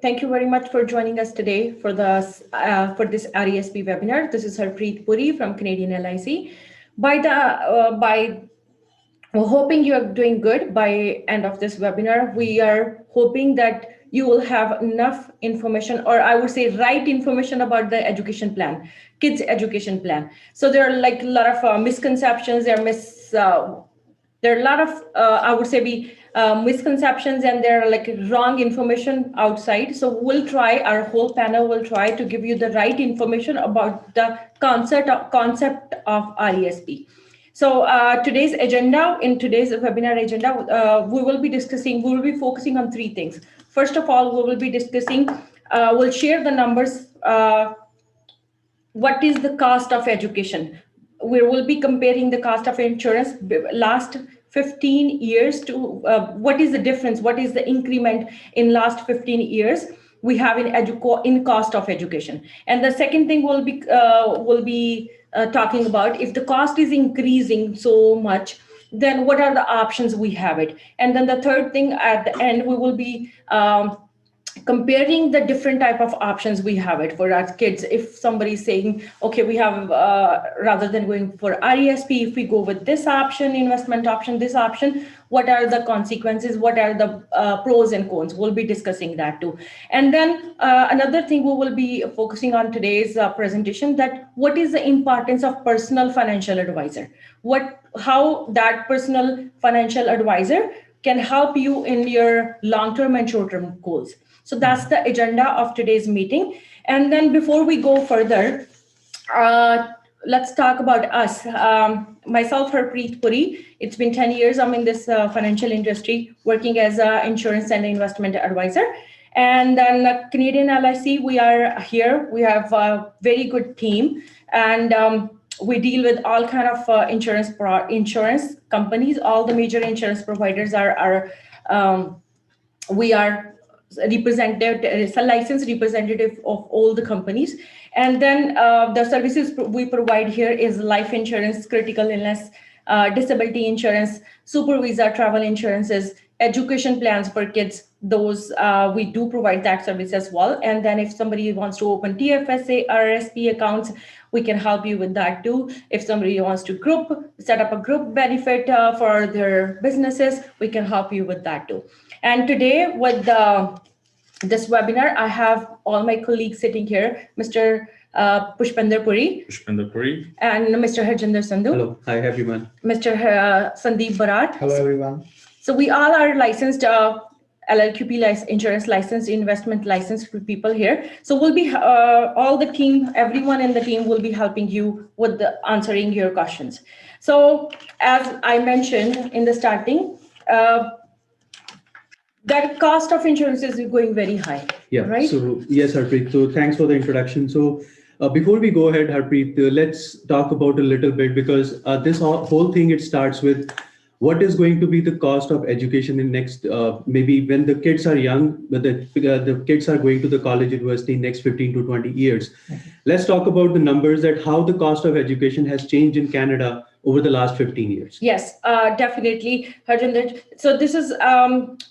thank you very much for joining us today for this RESP webinar. This is Harpreet Puri from Canadian LIC. By we're hoping you are doing good by end of this webinar. We are hoping that you will have enough information, or I would say right information about the education plan, kids education plan. So there are like a lot of misconceptions. There are a lot of I would say misconceptions, and there are like wrong information outside. So our whole panel will try to give you the right information about the concept of RESP. So in today's webinar agenda, we will be focusing on three things. First of all, we will be discussing, we'll share the numbers. What is the cost of education? We will be comparing the cost of insurance last 15 years to what is the difference, what is the increment in last 15 years we have in cost of education. And the second thing will be talking about, if the cost is increasing so much, then what are the options we have it. And then the third thing at the end, we will be comparing the different type of options we have it for our kids. If somebody is saying, okay, we have rather than going for RESP, if we go with this option, investment option, this option, what are the consequences, what are the pros and cons? We'll be discussing that too. And then another thing we will be focusing on today's presentation, that what is the importance of personal financial advisor, how that personal financial advisor can help you in your long-term and short-term goals. So that's the agenda of today's meeting. And then before we go further, let's talk about us. Myself, Harpreet Puri. It's been 10 years I'm in this financial industry, working as an insurance and investment advisor. And then Canadian LIC, we are here. We have a very good team, and we deal with all kind of insurance companies. All the major insurance providers we are represented, it's a licensed representative of all the companies. And then the services we provide here is life insurance, critical illness, disability insurance, super visa travel insurances, education plans for kids. Those we do provide that service as well. And then if somebody wants to open TFSA, RSP accounts, we can help you with that too. If somebody wants to set up a group benefit for their businesses, we can help you with that too. And today with this webinar, I have all my colleagues sitting here, Mr. Pushpinder Puri. And Mr. Harjinder Sandhu. Hello. Hi, everyone. Mr. Sandeep Barat. Hello, everyone. So we all are licensed LLQP insurance licensed, investment licensed people here. So we'll be all the team, everyone in the team will be helping you with answering your questions. So as I mentioned in the starting, that cost of insurance is going very high. Yeah. Right. So yes, Harpreet. So thanks for the introduction. So before we go ahead, Harpreet, let's talk about a little bit, because this whole thing, it starts with what is going to be the cost of education in next, maybe when the kids are young, but the kids are going to the college, university next 15 to 20 years. Let's talk about the numbers, that how the cost of education has changed in Canada over the last 15 years. Yes, definitely, Harjinder. So this is,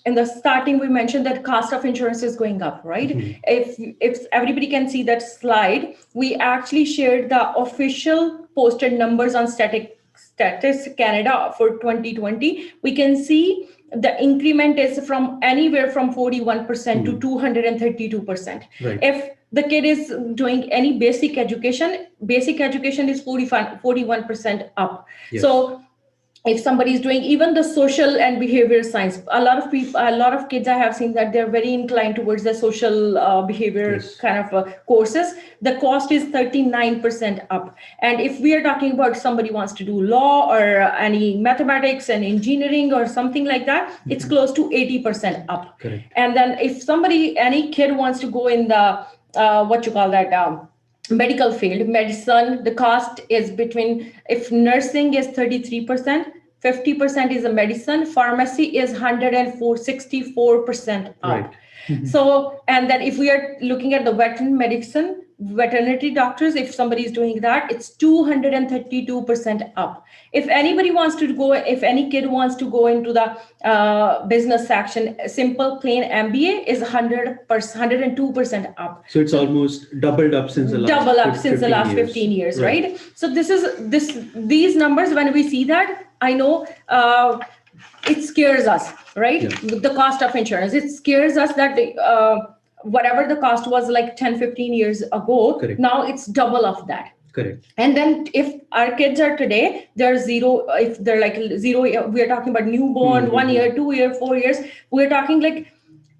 in the starting, we mentioned that cost of insurance is going up, right? Mm-hmm. If everybody can see that slide, we actually shared the official posted numbers on Statistics Canada for 2020. We can see the increment is from anywhere from 41% to 232%. Right. If the kid is doing any basic education is 41% up. Yes. So if somebody is doing even the social and behavior science, a lot of kids I have seen that they're very inclined towards the social behavior yes. kind of courses. The cost is 39% up. And if we are talking about somebody wants to do law or any mathematics and engineering or something like that, mm-hmm. it's close to 80% up. Correct. And then if any kid wants to go in the medical field, medicine, the cost is if nursing is 33%, 50% is a medicine, pharmacy is 64% up. Right. Mm-hmm. So, and then if we are looking at the veterinary medicine, veterinary doctors, if somebody is doing that, it's 232% up. If anybody wants to go, if any kid wants to go into the business section, simple plain MBA is 100%, 102% up. So it's almost doubled up since the last 15 years, right? So these numbers, when we see that, I know it scares us, right? Yeah. The cost of insurance, it scares us that whatever the cost was like 10, 15 years ago, Correct. Now it's double of that. Correct. And then if our kids are today, they're zero, if they're like 0, we're talking about newborn, 1 year, 2 year, 4 years, we're talking like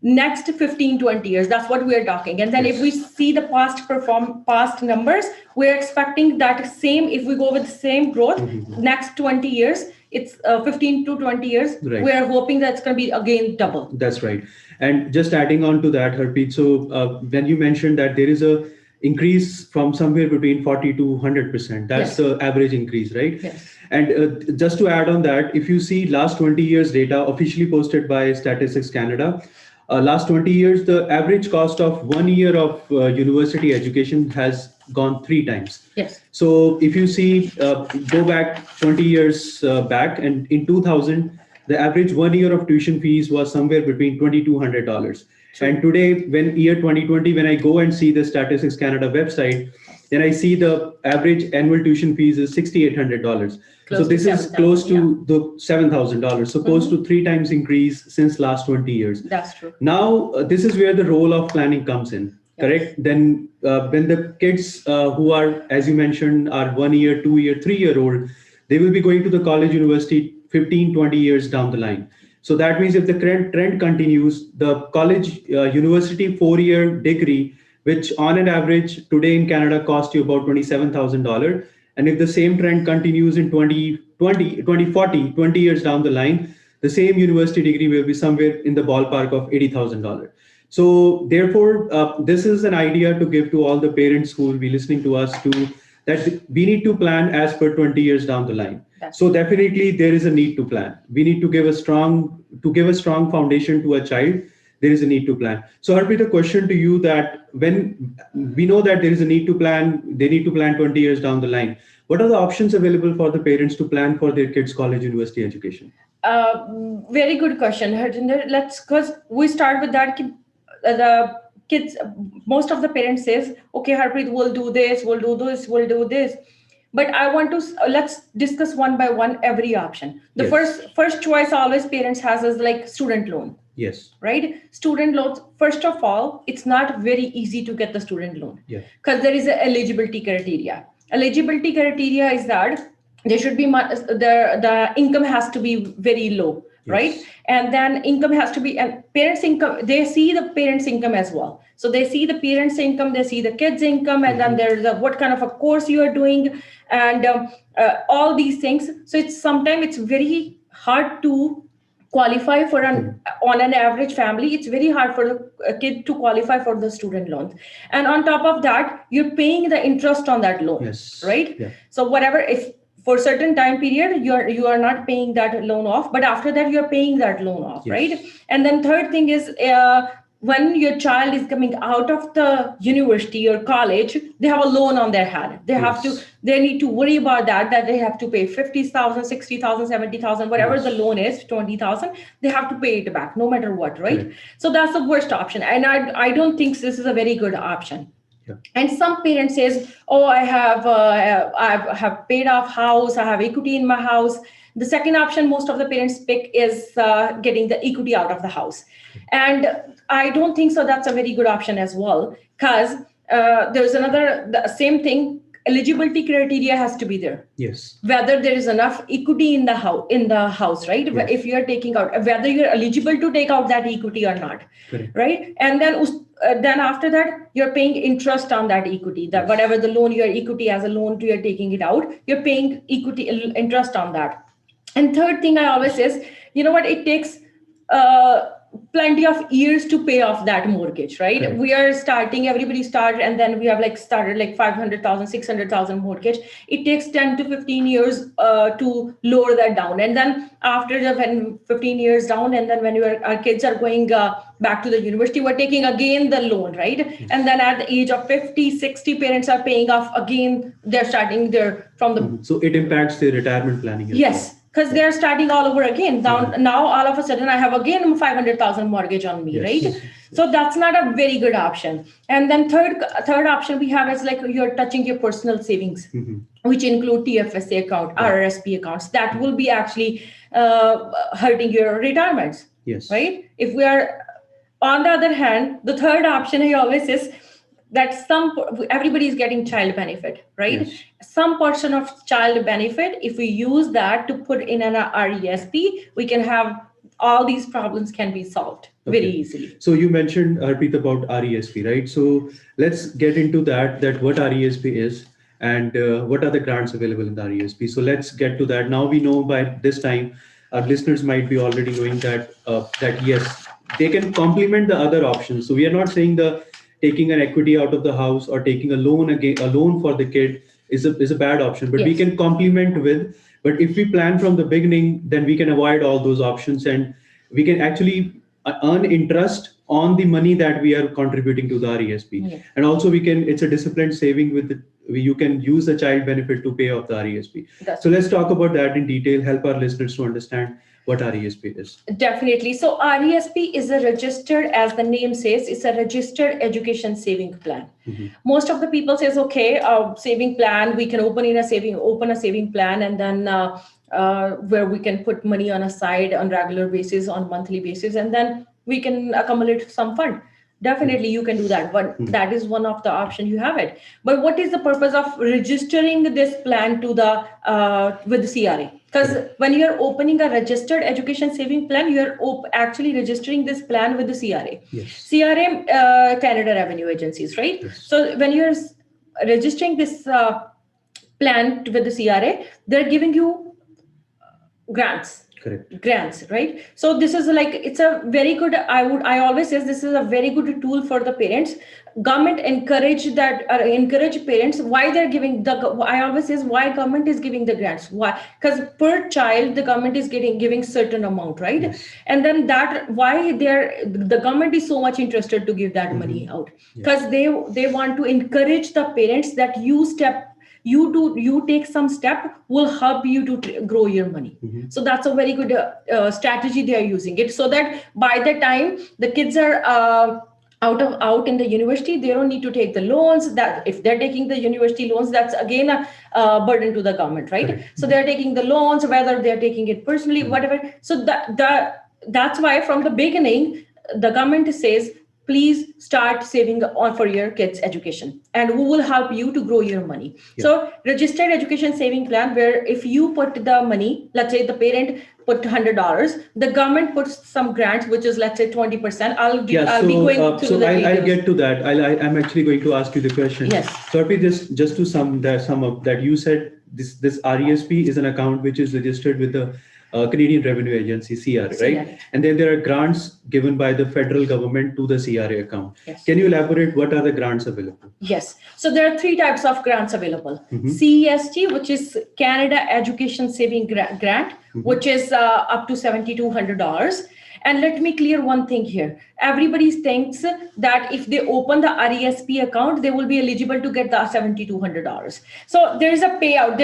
next 15, 20 years. That's what we're talking. And then if we see the past numbers, we're expecting that same, if we go with the same growth, next 20 years, it's 15 to 20 years. Right. We're hoping that's going to be again double. That's right. And just adding on to that, Harpreet, so when you mentioned that there is a increase from somewhere between 40 to 100%, that's the average increase, right? Yes. And just to add on that, if you see last 20 years data officially posted by Statistics Canada, last 20 years, the average cost of 1 year of university education has gone 3 times. Yes. So if you see, go back 20 years back, and in 2000, the average 1 year of tuition fees was somewhere between $2,200. And today, when year 2020, when I go and see the Statistics Canada website, then I see the average annual tuition fees is $6,800. So this is close to the $7,000. So close to 3 times increase since last 20 years. That's true. Now, this is where the role of planning comes in. Correct. Then when the kids who are, as you mentioned, are 1 year, 2 year, 3 year old, they will be going to the college, university 15, 20 years down the line. So that means if the current trend continues, the college, university 4-year degree, which on an average today in Canada costs you about $27,000. And if the same trend continues in 20 years down the line, the same university degree will be somewhere in the ballpark of $80,000. So therefore, this is an idea to give to all the parents who will be listening to us that we need to plan as per 20 years down the line. So definitely there is a need to plan. We need to give a strong foundation to a child. There is a need to plan. So Harpreet, the question to you that when we know that there is a need to plan, they need to plan 20 years down the line. What are the options available for the parents to plan for their kids' college, university education? Very good question, Harjinder. Because we start with that. The kids, most of the parents says, okay, Harpreet, we'll do this, we'll do this, we'll do this. But I want to, let's discuss one by one every option. The first choice always parents has is like student loan. Yes. Right? Student loans, first of all, it's not very easy to get the student loan. Yeah. Because there is an eligibility criteria. Eligibility criteria is that there should be, the income has to be very low. Yes. Right? And then income has to be, and parents' income, they see the parents' income as well. So they see the parents' income, they see the kids' income, and then there's what kind of a course you are doing, and all these things. So sometimes it's very hard to qualify for on an average family. It's very hard for a kid to qualify for the student loans. And on top of that, you're paying the interest on that loan. Yes. Right? Yeah. So whatever, if for a certain time period, you are not paying that loan off, but after that you're paying that loan off, yes. Right? And then third thing is when your child is coming out of the university or college, they have a loan on their head. They have to, they need to worry about that they have to pay 50,000, 60,000, 70,000, whatever the loan is, 20,000, they have to pay it back no matter what, right? So that's the worst option. And I don't think this is a very good option. Yeah. And some parents says, oh, I have paid off house, I have equity in my house. The second option most of the parents pick is getting the equity out of the house. And I don't think so that's a very good option as well, because there's the same thing, eligibility criteria has to be there. Yes. Whether there is enough equity in the house, right? Yes. If you're taking out, whether you're eligible to take out that equity or not. Correct. Right? And then after that, you're paying interest on that equity, that yes. Whatever the loan, your equity as a loan, you're taking it out, you're paying equity interest on that. And third thing I always says, you know what, it takes plenty of years to pay off that mortgage, right? Right. We are starting, everybody started, and then we have started like 500,000, 600,000 mortgage. It takes 10 to 15 years to lower that down. And then after when 15 years down, and then when our kids are going back to the university, we're taking again the loan, right? And then at the age of 50, 60, parents are paying off again. They're starting their from the So it impacts their retirement planning. yes, because they're starting all over again. Now all of a sudden I have again 500,000 mortgage on me, Yes. right? So that's not a very good option. And then third option we have is like you're touching your personal savings, which include TFSA account, RRSP accounts. That will be actually hurting your retirements. Yes. Right? If we are, on the other hand, the third option I always is that everybody is getting child benefit, right? Yes. Some portion of child benefit, if we use that to put in an RESP, we can have all these problems can be solved very easily. So you mentioned, Harpreet, about RESP, right? So let's get into that what RESP is and what are the grants available in the RESP. So let's get to that. Now we know by this time, our listeners might be already knowing that yes, they can complement the other options. So we are not saying taking an equity out of the house or taking a loan for the kid is a bad option, but we can complement with. But if we plan from the beginning, then we can avoid all those options and we can actually earn interest on the money that we are contributing to the RESP. And also it's a disciplined saving you can use the child benefit to pay off the RESP. So let's talk about that in detail, help our listeners to understand what RESP is. Definitely. So RESP is a registered, as the name says, it's a registered education saving plan. Most of the people says, okay, saving plan, we can open a saving plan, and then where we can put money on a side on regular basis, on monthly basis, and then we can accumulate some fund. Definitely you can do that, but that is one of the options you have it. But what is the purpose of registering this plan to with the CRA? Because when you're opening a registered education saving plan, you're actually registering this plan with the CRA. Yes. CRA, Canada Revenue Agencies, right? Yes. So when you're registering this plan with the CRA, they're giving you grants. Correct. Grants, right? So this is it's a very good, I always say this is a very good tool for the parents. Government encourage parents. Why they're giving I always say why government is giving the grants. Why? Because per child the government is giving certain amount, right? Yes. And then why the government is so much interested to give that money out, because they want to encourage the parents that you take some step will help you to grow your money. So that's a very good strategy they are using it, so that by the time the kids are out in the university, they don't need to take the loans. That if they're taking the university loans, that's again a burden to the government, right? Correct. So they're taking the loans, whether they're taking it personally, whatever. So that's why from the beginning the government says, please start saving on for your kids' education, and we will help you to grow your money. Yeah. So registered education saving plan, where if you put the money, let's say the parent put $100, the government puts some grants, which is let's say 20%. I'll be going through the details. I'll get to that. I'm actually going to ask you the question. Yes. So just to sum up that, you said this RESP is an account which is registered with the Canadian Revenue Agency, CRA, right? CRA. And then there are grants given by the federal government to the CRA account. Yes. Can you elaborate what are the grants available? Yes. So there are 3 types of grants available. CESG, which is Canada Education Saving Grant, which is up to $7,200. And let me clear one thing here. Everybody thinks that if they open the RESP account, they will be eligible to get the $7,200. So there is a payout.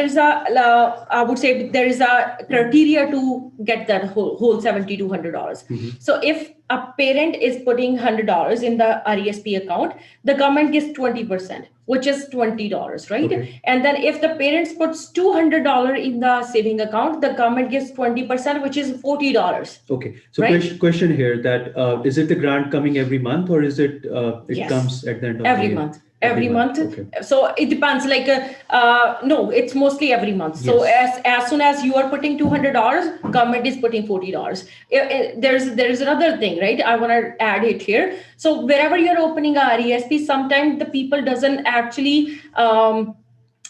I would say there is a criteria to get that whole $7,200. So if a parent is putting $100 in the RESP account, the government gets 20%, which is $20, right? Okay. And then if the parents puts $200 in the saving account, the government gets 20%, which is $40. Okay. So right? Question here that is it the grant coming every month, or is it yes. comes at the end of every the year? month? Every month. Okay. So it depends. No, it's mostly every month. Yes. So as soon as you are putting $200, government is putting $40. There's another thing, right? I want to add it here. So wherever you're opening a RESP, sometimes the people doesn't actually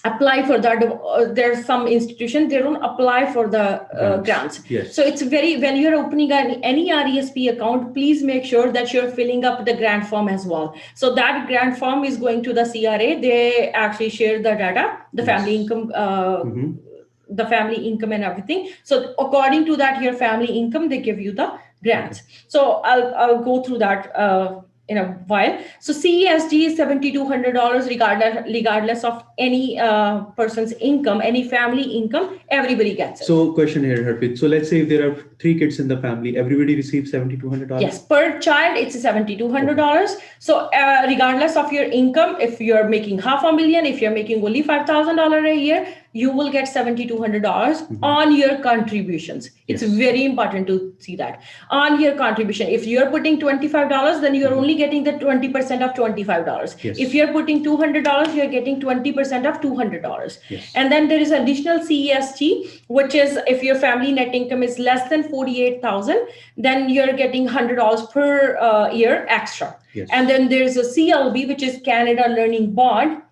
apply for that. There's some institution, they don't apply for the grants. Yes. So it's when you're opening any RESP account, please make sure that you're filling up the grant form as well. So that grant form is going to the CRA. They actually share the data, the family income, the family income and everything. So according to that, your family income, they give you the grants. So I'll go through that in a while. So CESG is $7,200 regardless of any person's income, any family income. Everybody gets it. So question here, Harpreet. So let's say if there are 3 kids in the family, everybody receives $7,200? Yes, per child, it's $7,200. So regardless of your income, if you're making $500,000, if you're making only $5,000 a year, you will get $7,200 on your contributions. It's very important to see that. On your contribution, if you're putting $25, then you're only getting the 20% of $25. Yes. If you're putting $200, you're getting 20% of $200. Yes. And then there is additional CESG, which is if your family net income is less than $48,000, then you're getting $100 per year extra. Yes. And then there's a CLB, which is Canada Learning Bond.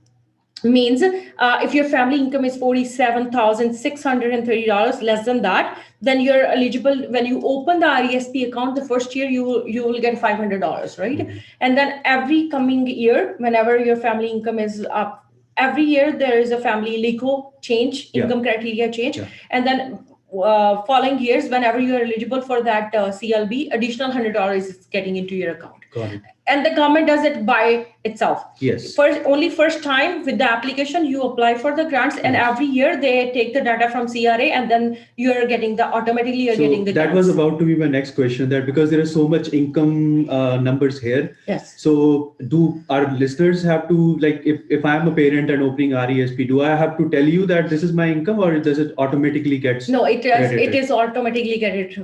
Means if your family income is $47,630, less than that, then you're eligible. When you open the RESP account, the first year you will get $500, right? And then every coming year, whenever your family income is up, every year there is a family LICO change, income criteria change, and then following years, whenever you are eligible for that CLB, additional $100 is getting into your account. Got it. And the government does it by itself. Yes. First time with the application, you apply for the grants, and every year they take the data from CRA, and then you're getting the getting the that grants. was about to be my next question, that because there is so much income numbers here. Yes. So do our listeners have to, like, if I'm a parent and opening RESP, do I have to tell you that this is my income, or does it automatically get? No, it is automatically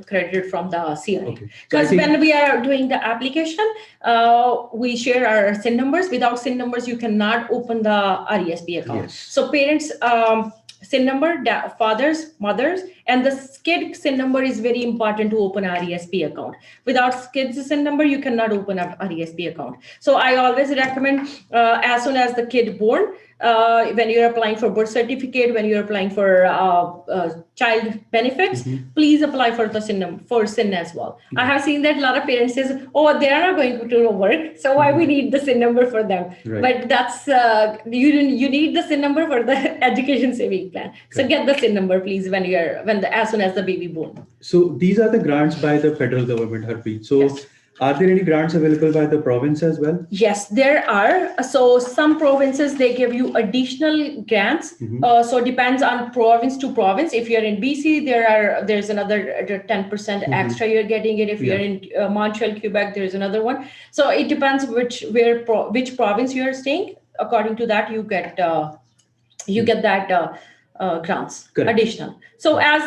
credited from the CRA. Okay. Because when we are doing the application, we share our SIN numbers. Without SIN numbers, you cannot open the RESP account. Yes. So parents, SIN number, fathers, mothers, and the kid SIN number is very important to open a RESP account. Without kid's SIN number, you cannot open a RESP account. So I always recommend as soon as the kid born, when you're applying for birth certificate, when you're applying for child benefits, please apply for the SIN for SIN as well. I have seen that a lot of parents says, "Oh, they are not going to work, so why we need the SIN number for them?" Right. But that's you need the SIN number for the education saving plan. So get the SIN number, please, as soon as the baby born. So these are the grants by the federal government, Harpreet. So are there any grants available by the province as well? Yes, there are. So some provinces, they give you additional grants. So it depends on province to province. If you're in BC, there's another 10% extra you're getting it. If you're in Montreal, Quebec, there's another one. So it depends which province you're staying. According to that, you get that grants. Correct. Additional. So as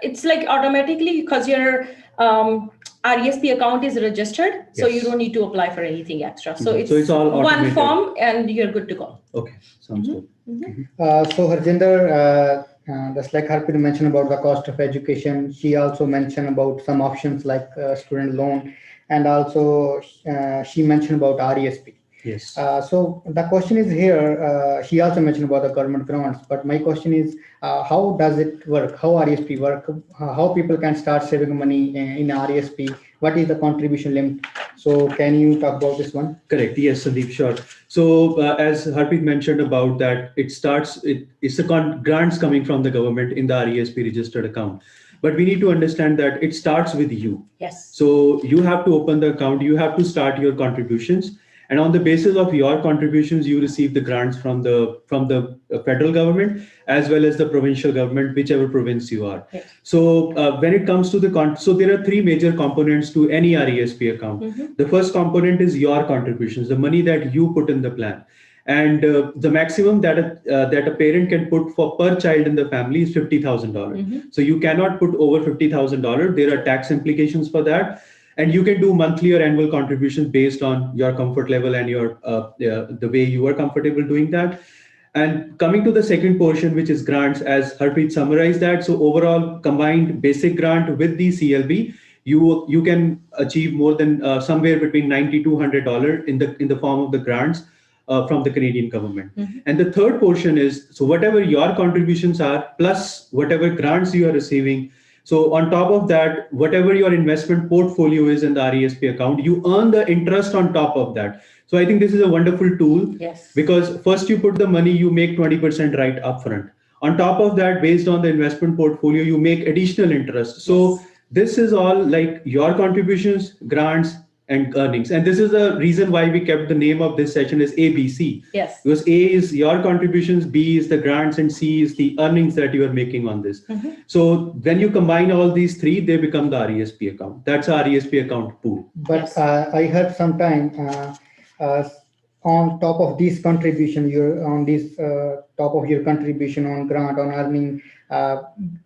it's like automatically, because your RESP account is registered, so you don't need to apply for anything extra. So it's all one automated. form and you're good to go. Okay, sounds good. So Harjinder, just like Harpreet mentioned about the cost of education, she also mentioned about some options like student loan, and also she mentioned about RESP. Yes. So the question is here, she also mentioned about the government grants, but my question is, how does it work? How RESP work? How people can start saving money in RESP? What is the contribution limit? So can you talk about this one? Correct. Yes, Sandeep, sure. So as Harpreet mentioned about that, it's the grants coming from the government in the RESP registered account. But we need to understand that it starts with you. Yes. So you have to open the account, you have to start your contributions. And on the basis of your contributions, you receive the grants from the federal government as well as the provincial government, whichever province you are. Yes. So when it comes to so there are 3 major components to any RESP account. The first component is your contributions, the money that you put in the plan. And the maximum that a parent can put for per child in the family is $50,000. So you cannot put over $50,000. There are tax implications for that. And you can do monthly or annual contributions based on your comfort level and your the way you are comfortable doing that. And coming to the second portion, which is grants, as Harpreet summarized that. So overall combined basic grant with the CLB, you can achieve more than somewhere between $90 to $100 in the form of the grants from the Canadian government. And the third portion is, so whatever your contributions are, plus whatever grants you are receiving. So on top of that, whatever your investment portfolio is in the RESP account, you earn the interest on top of that. So I think this is a wonderful tool. Yes. Because first you put the money, you make 20% right upfront. On top of that, based on the investment portfolio, you make additional interest. So This is all like your contributions, grants, and earnings. And this is the reason why we kept the name of this session as ABC. Yes. Because A is your contributions, B is the grants, and C is the earnings that you are making on this. So when you combine all these three, they become the RESP account. That's our RESP account pool. But Yes. I heard sometime on top of this contribution, top of your contribution on grant on earning,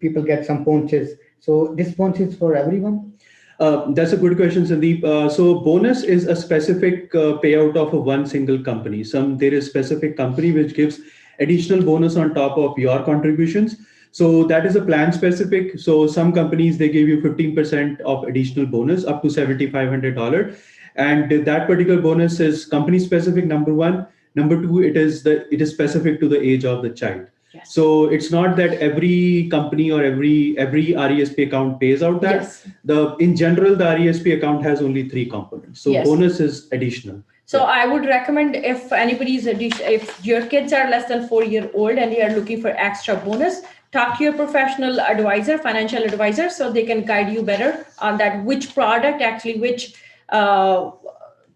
people get some bonuses. So this bonus is for everyone. That's a good question, Sandeep. So bonus is a specific payout of one single company. There is specific company which gives additional bonus on top of your contributions. So that is a plan specific. So some companies, they give you 15% of additional bonus up to $7,500. And that particular bonus is company specific, number one. Number two, it is specific to the age of the child. Yes. So it's not that every company or every RESP account pays out that. Yes. In general, the RESP account has only three components. So Yes. bonus is additional. So I would recommend if if your kids are less than 4 years old and they are looking for extra bonus, talk to your professional advisor, financial advisor, so they can guide you better on that, which product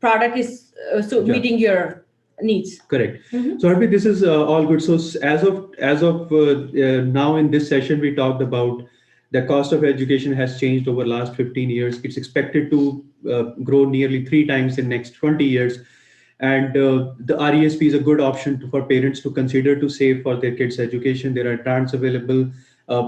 product is meeting your needs. Correct. So Harpreet, this is all good. So as of now in this session, we talked about the cost of education has changed over the last 15 years. It's expected to grow nearly 3 times in next 20 years. And the RESP is a good option for parents to consider to save for their kids' education. There are grants available,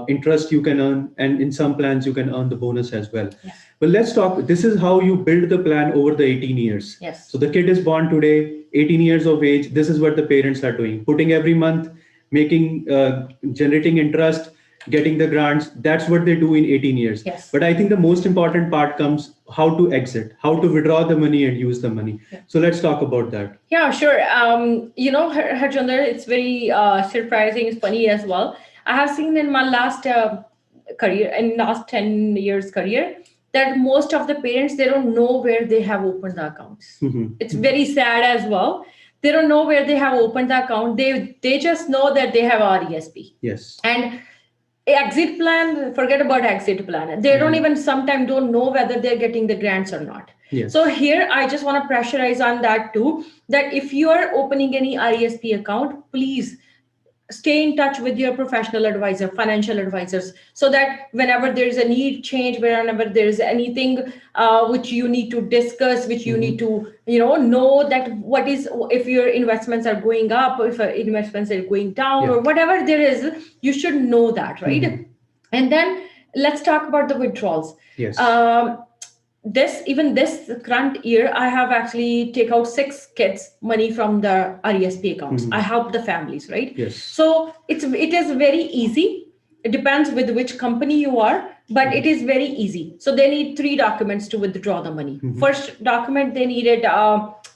interest you can earn, and in some plans you can earn the bonus as well. Yes. But let's talk, this is how you build the plan over the 18 years. Yes. So the kid is born today, 18 years of age. This is what the parents are doing, putting every month, generating interest, getting the grants. That's what they do in 18 years. Yes. But I think the most important part comes how to exit, how to withdraw the money and use the money. Yeah. So let's talk about that. Yeah, sure. Harjinder, it's very surprising. It's funny as well. I have seen in my last career, in last 10 years career, that most of the parents, they don't know where they have opened the accounts. It's very sad as well. They don't know where they have opened the account. They just know that they have RESP. Yes. And exit plan, forget about exit plan. They don't even sometimes don't know whether they're getting the grants or not. Yes. So here, I just want to pressurize on that too, that if you are opening any RESP account, please stay in touch with your professional advisor, financial advisors, so that whenever there is a need change, whenever there is anything which you need to discuss, which you need to, know that what is, if your investments are going up, if investments are going down, or whatever there is, you should know that, right? And then let's talk about the withdrawals. Yes. This current year, I have actually take out 6 kids money from the RESP accounts. I help the families, right? Yes. So it is very easy. It depends with which company you are, but it is very easy. So they need 3 documents to withdraw the money. First document they needed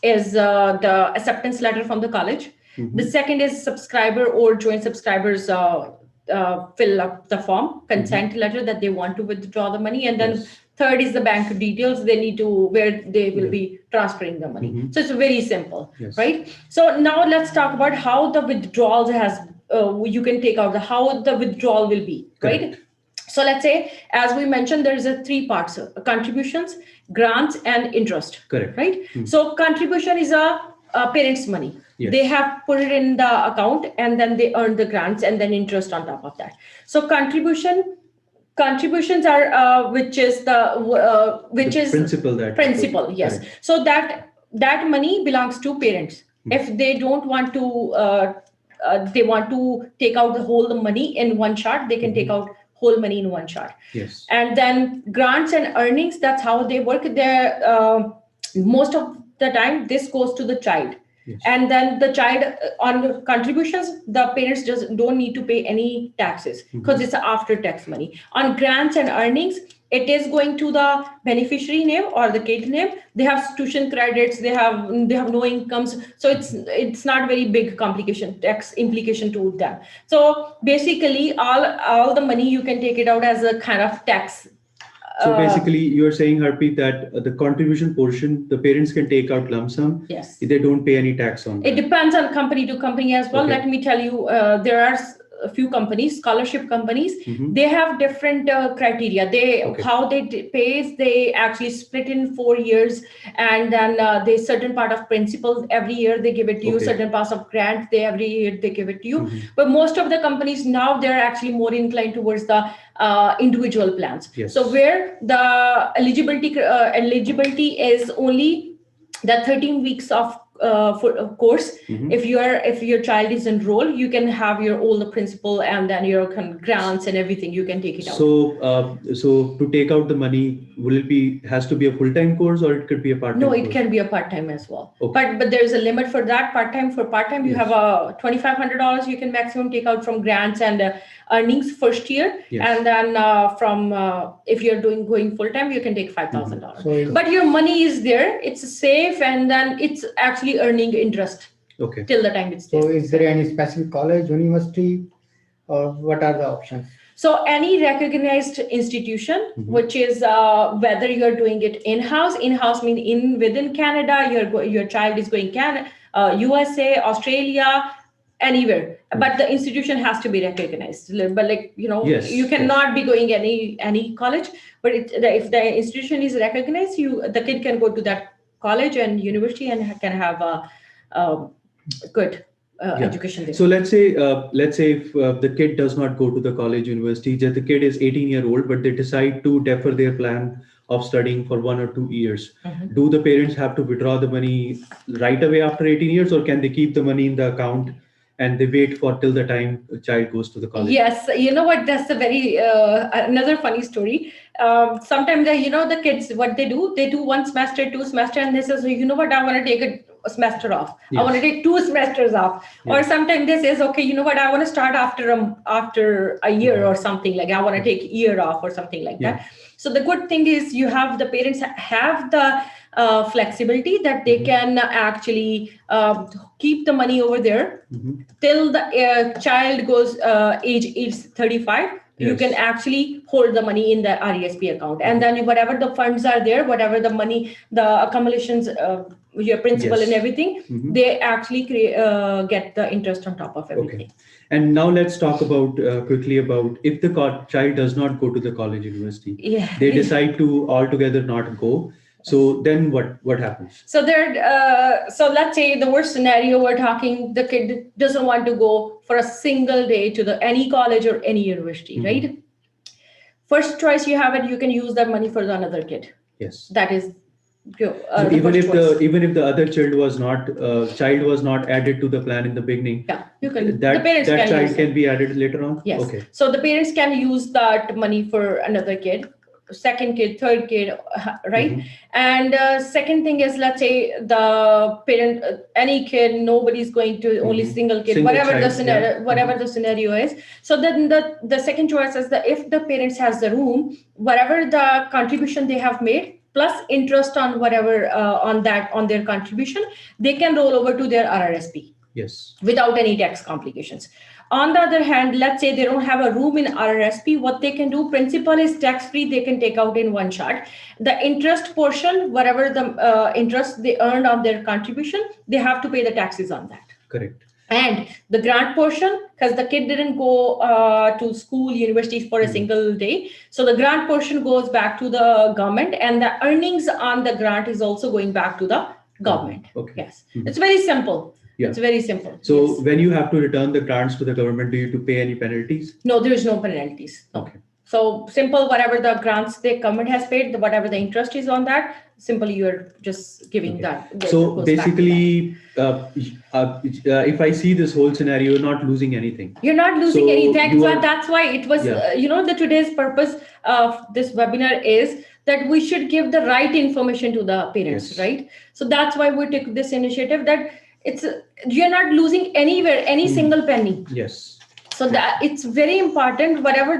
is the acceptance letter from the college. The second is subscriber or joint subscribers fill up the form, consent letter that they want to withdraw the money, and then third is the bank details they need to, where they will be transferring the money. So it's very simple, right? So now let's talk about how the withdrawals you can take out how the withdrawal will be, right? So let's say, as we mentioned, there's 3 parts: contributions, grants, and interest. Correct. Right? So contribution is a parent's money. Yes. They have put it in the account, and then they earn the grants and then interest on top of that. So contributions are which is principal. Yes. Correct. So that money belongs to parents. If they don't want to they want to take out the whole money in one shot, they can take out whole money in one shot. Yes. And then grants and earnings, that's how they work. Most of the time this goes to the child. Yes. And then the child on contributions, the parents just don't need to pay any taxes because it's after tax money. On grants and earnings, it is going to the beneficiary name or the kid name. They have tuition credits, they have no incomes. So it's not very big tax implication to them. So basically all the money you can take it out as a kind of tax. So basically, you're saying, Harpreet, that the contribution portion, the parents can take out lump sum. Yes. They don't pay any tax on that. It depends on company to company as well. Okay. Let me tell you, there are a few companies, scholarship companies, Mhm. they have different criteria. Okay. How they pay is they actually split in 4 years, and then they certain part of principal every year they give it to you, Okay. certain parts of grant they every year they give it to you. Mhm. But most of the companies now they're actually more inclined towards the individual plans. Yes. So where the eligibility is only the 13 weeks of course. Mhm. If your child is enrolled, you can have your all the principal and then your grants and everything. You can take it out. So to take out the money, has to be a full-time course, or it could be a part-time No, course? it can be a part-time as well. Okay. But there is a limit for that. For part-time, you Yes. have a $2,500 you can maximum take out from grants and earnings first year, Yes. and then if you're going full-time, you can take $5,000. So But your money is there, it's safe, and then it's actually earning interest Okay. till the time it's there. So is there any specific college, university, or what are the options? So any recognized institution, Mhm. which is whether you're doing it in-house mean within Canada, your child is going Canada, USA, Australia, anywhere, but the institution has to be recognized. But Yes, you cannot be going any college, but if the institution is recognized, the kid can go to that college and university and can have a good Yeah. education there. So let's say if the kid does not go to the college, university, just the kid is 18-year-old, but they decide to defer their plan of studying for 1 or 2 years. Mhm. Do the parents have to withdraw the money right away after 18 years, or can they keep the money in the account and they wait for till the time the child goes to the college? Yes, you know what? That's a very another funny story. Sometimes the kids, what they do 1 semester, 2 semester, and they say, so you know what? I want to take a semester off. I Yes. want to take 2 semesters off. Or Yes. sometimes they says, okay, you know what? I want to start after a year or something like. I want to take a year off or something like Yeah. that. So the good thing is the parents have the flexibility that they Mhm. can actually keep the money over there Mhm. till the child goes age 35. You Yes. can actually hold the money in the RESP account, and then whatever the funds are there, whatever the money, the accumulations, your principal Yes. and everything, Mhm. they actually get the interest on top of everything. And now let's talk about quickly about if the child does not go to the college, university, Yeah. they decide to altogether not go. So then what happens? So so let's say the worst scenario we're talking, the kid doesn't want to go for a single day to any college or any university, Mhm. right? First choice you have it, you can use that money for another kid. Yes. That is So the even first if choice. even if the other child was not added to the plan in the beginning, Yeah, you can. that the parents that can child use can it. be added later on. Yes. Okay. So the parents can use that money for another kid, second kid, third kid, right? Mhm. And second thing is, let's say the parent, any kid, nobody's going to only Mhm. single kid, Single whatever the child, scenario, yeah. whatever the scenario is. So then the second choice is that if the parents has the room, whatever the contribution they have made plus interest on whatever on their contribution, they can roll over to their RRSP Yes. without any tax complications. On the other hand, let's say they don't have a room in RRSP, what they can do, principal is tax-free, they can take out in one shot. The interest portion, whatever the interest they earned on their contribution, they have to pay the taxes on that. Correct. And the grant portion, because the kid didn't go to school, universities for a single day. So the grant portion goes back to the government, and the earnings on the grant is also going back to the government. Okay. Yes, Mhm. it's very simple. Yeah. It's very simple. So Yes. when you have to return the grants to the government, do you have to pay any penalties? No, there is no penalties. No. Okay. So simple, whatever the grants the government has paid, whatever the interest is on that, simply you're just giving Okay. that. So goes back to basically, if I see this whole scenario, you're not losing anything. that. You're not losing So anything. you are- That's why it was, Yeah. the today's purpose of this webinar is that we should give the right information to the parents, Yes. right? So that's why we took this initiative that you're not losing anywhere, any single penny. Yes. So that it's very important, whatever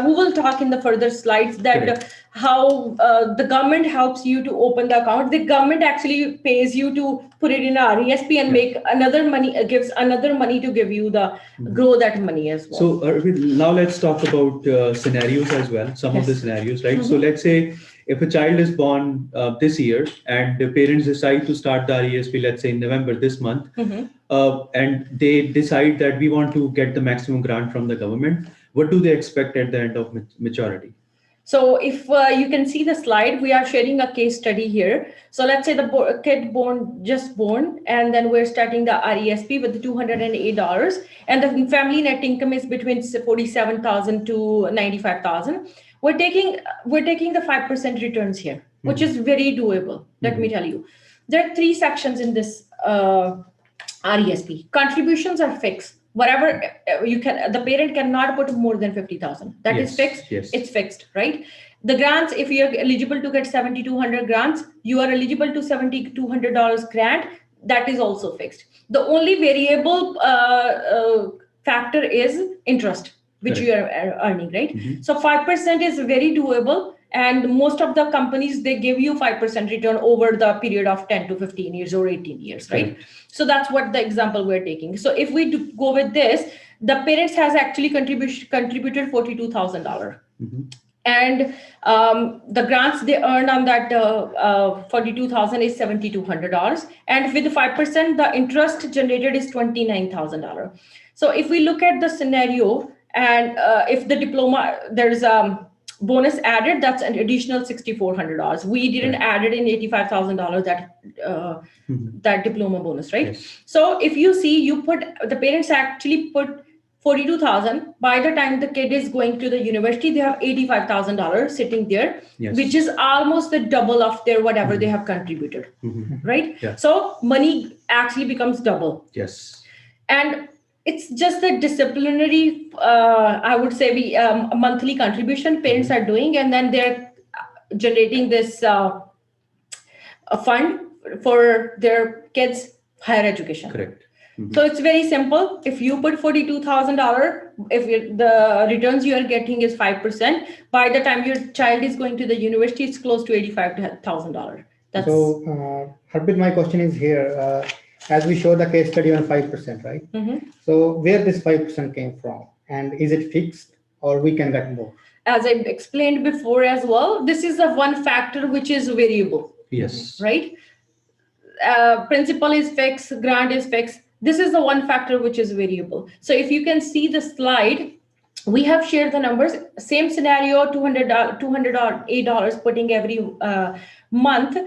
we will talk in the further slides that Correct. how the government helps you to open the account. The government actually pays you to put it in a RESP and Yeah. make another money, gives another money to give you grow that money as well. So now let's talk about scenarios as well, some of the Yes. scenarios, right? So let's say if a child is born this year and the parents decide to start the RESP, let's say in November this month, Mhm. and they decide that we want to get the maximum grant from the government, what do they expect at the end of maturity? So if you can see the slide, we are sharing a case study here. So let's say the kid just born, and then we're starting the RESP with $208, and the family net income is between 47,000 to 95,000. We're taking the 5% returns here, which is very doable. Let me tell you, there are 3 sections in this RESP. Contributions are fixed. Whatever the parent cannot put more than 50,000. That is fixed. Yes. It's fixed, right? The grants, if you're eligible to get 7,200 grants, you are eligible to $7,200 grant. That is also fixed. The only variable factor is interest, which you are earning, right? So 5% is very doable. And most of the companies, they give you 5% return over the period of 10 to 15 years or 18 years, right? So that's what the example we're taking. So if we go with this, the parents has actually contributed $42,000. And the grants they earned on that $42,000 is $7,200. And with 5%, the interest generated is $29,000. So if we look at the scenario, and if the diploma, there's bonus added, that's an additional $6,400. We didn't add it in $85,000 that diploma bonus, right? So if you see, the parents actually put 42,000. By the time the kid is going to the university, they have $85,000 sitting there, which is almost the double of their whatever they have contributed, right? So money actually becomes double. And it's just the disciplinary, I would say, a monthly contribution parents are doing, and then they're generating this a fund for their kids' higher education. Correct. So it's very simple. If you put $42,000, if the returns you are getting is 5%, by the time your child is going to the university, it's close to $85,000. So, Harpreet, my question is here. As we show the case study on 5%, right? So where this 5% came from, and is it fixed or we can get more? As I explained before as well, this is the one factor which is variable. Right? Principal is fixed, grant is fixed. This is the one factor which is variable. So if you can see the slide, we have shared the numbers. Same scenario, $208 putting every month,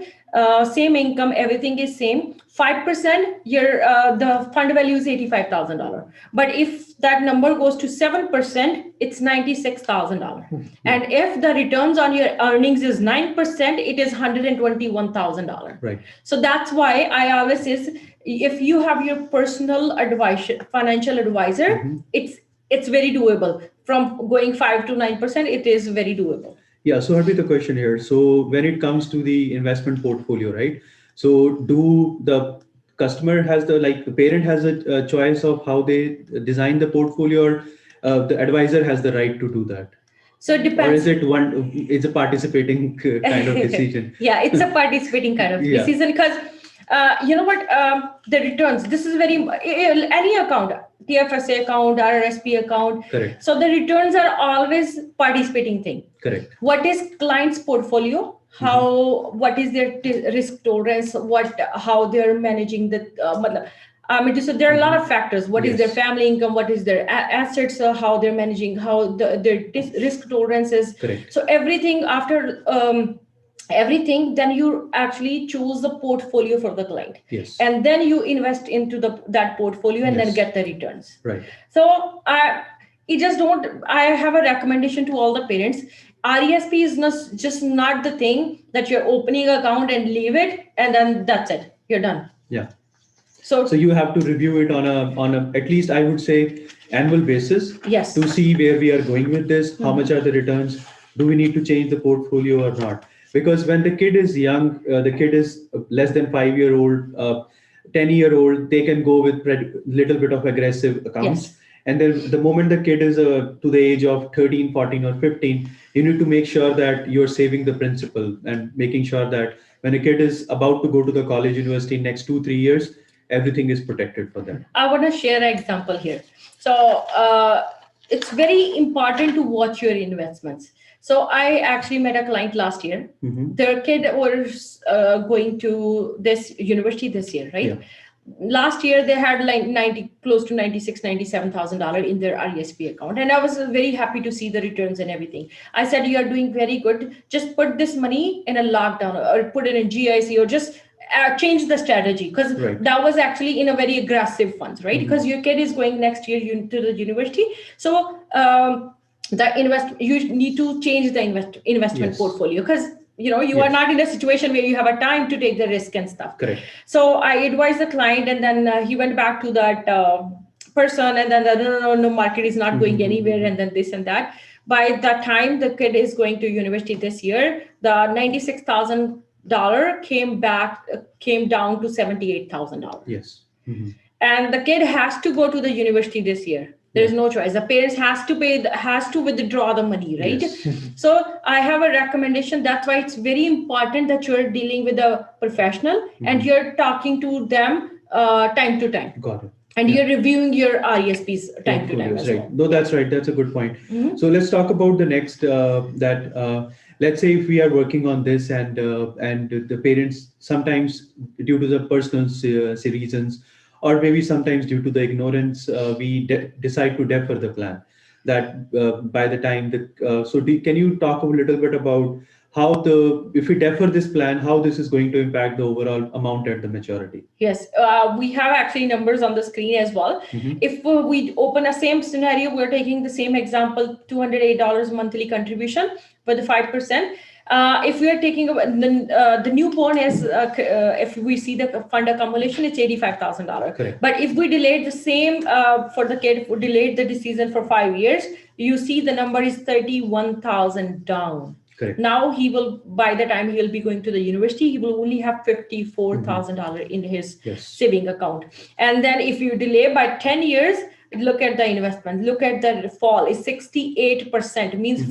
same income, everything is same. 5%, the fund value is $85,000. But if that number goes to 7%, it's $96,000. And if the returns on your earnings is 9%, it is $121,000. Right. So that's why I always say, if you have your personal financial advisor, it's very doable. From going 5 to 9%, it is very doable. Yeah. So Harpreet, the question here. So when it comes to the investment portfolio, right? So do the customer the parent has a choice of how they design the portfolio, or the advisor has the right to do that? So it depends. Or is it's a participating kind of decision? Yeah, it's a participating kind of decision, because you know what, the returns, this is any account, TFSA account, RRSP account. Correct. So the returns are always participating thing. Correct. What is client's portfolio? What is their risk tolerance? How they're managing the, so there are a lot of factors. What is their family income? What is their assets? How they're managing? How their risk tolerance is? Correct. So everything after everything, then you actually choose the portfolio for the client. And then you invest into that portfolio and then get the returns. Right. So I have a recommendation to all the parents. RESP is not the thing that you're opening an account and leave it, and then that's it. You're done. Yeah. So you have to review it on a at least, I would say, annual basis. Yes. To see where we are going with this, how much are the returns, do we need to change the portfolio or not? Because when the kid is young, the kid is less than 5-year-old, 10-year-old, they can go with little bit of aggressive accounts. And then the moment the kid is to the age of 13, 14 or 15, you need to make sure that you're saving the principal and making sure that when a kid is about to go to the college, university next 2-3 years, everything is protected for them. I want to share an example here. So it's very important to watch your investments. So I actually met a client last year. Their kid was going to this university this year, right? last year they had like 90, close to 96, $97,000 in their RESP account. And I was very happy to see the returns and everything. I said, you are doing very good. Just put this money in a lockdown or put it in GIC or just change the strategy, because Right. that was actually in a very aggressive funds, right? Because your kid is going next year to the university. So you need to change the investment Yes. portfolio, because you are Yes. not in a situation where you have a time to take the risk and stuff. Correct. So I advised the client, and then he went back to that person, and then no, market is not going anywhere, and then this and that. By the time the kid is going to university this year, the $96,000 came down to $78,000. Yes. Mhm. And the kid has to go to the university this year. There's no choice. The parents has to withdraw the money, right? Yes. So I have a recommendation. That's why it's very important that you're dealing with a professional and you're talking to them time to time. Got it. And you're reviewing your RESPs time to time as right. well. No, that's right. That's a good point. So let's talk about the next. Let's say if we are working on this, and the parents sometimes, due to the personal reasons, or maybe sometimes due to the ignorance, we decide to defer the plan. That by the time can you talk a little bit about how if we defer this plan, how this is going to impact the overall amount at the maturity? Yes, we have actually numbers on the screen as well. If we open a same scenario, we're taking the same example, $208 monthly contribution with the 5%. If we are taking the newborn is, if we see the fund accumulation, it's $85,000. Correct. But if we delayed the same for the kid, if we delayed the decision for 5 years, you see the number is 31,000 down. Correct. Now by the time he will be going to the university, he will only have $54,000 in his saving account. And then if you delay by 10 years, look at the investment, look at the fall is 68%, means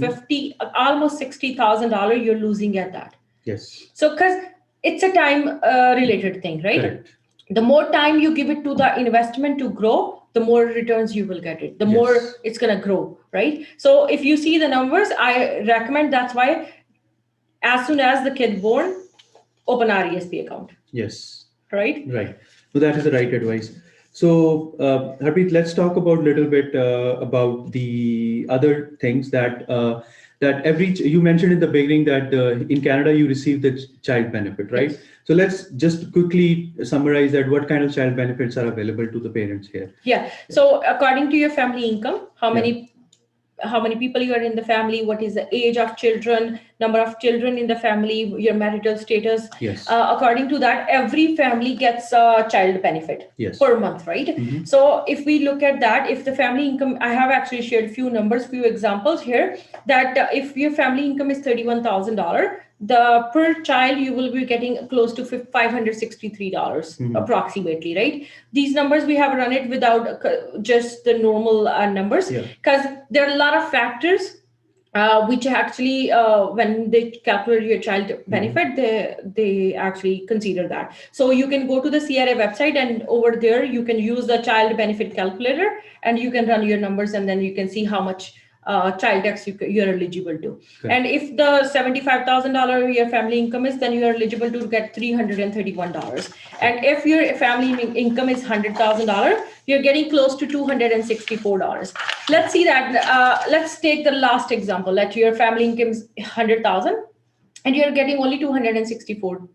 almost $60,000 you're losing at that. Yes. So, because it's a time related thing, right? Correct. The more time you give it to the investment to grow, the more returns you will get it, the more it's going to grow, right? So if you see the numbers, I recommend, that's why as soon as the kid born, open RESP account. Yes. Right? Right. So that is the right advice. So Harpreet, let's talk about a little bit about the other things that you mentioned in the beginning that in Canada you receive the child benefit, right? Yes. So let's just quickly summarize that. What kind of child benefits are available to the parents here? Yeah. So according to your family income, how many people you are in the family, what is the age of children, number of children in the family, your marital status. Yes. According to that, every family gets a child benefit per month, right? So if we look at that, if the family income, I have actually shared few examples here, that if your family income is $31,000, the per child you will be getting close to $563 approximately, right? These numbers we have run it without just the normal numbers, because there are a lot of factors which actually when they calculate your child benefit, they actually consider that. So you can go to the CRA website, and over there you can use the child benefit calculator, and you can run your numbers, and then you can see how much child tax you're eligible to. Okay. And if the $75,000 your family income is, then you are eligible to get $331. And if your family income is $100,000, you're getting close to $264. Let's see that. Let's take the last example. That your family income is $100,000. And you're getting only $264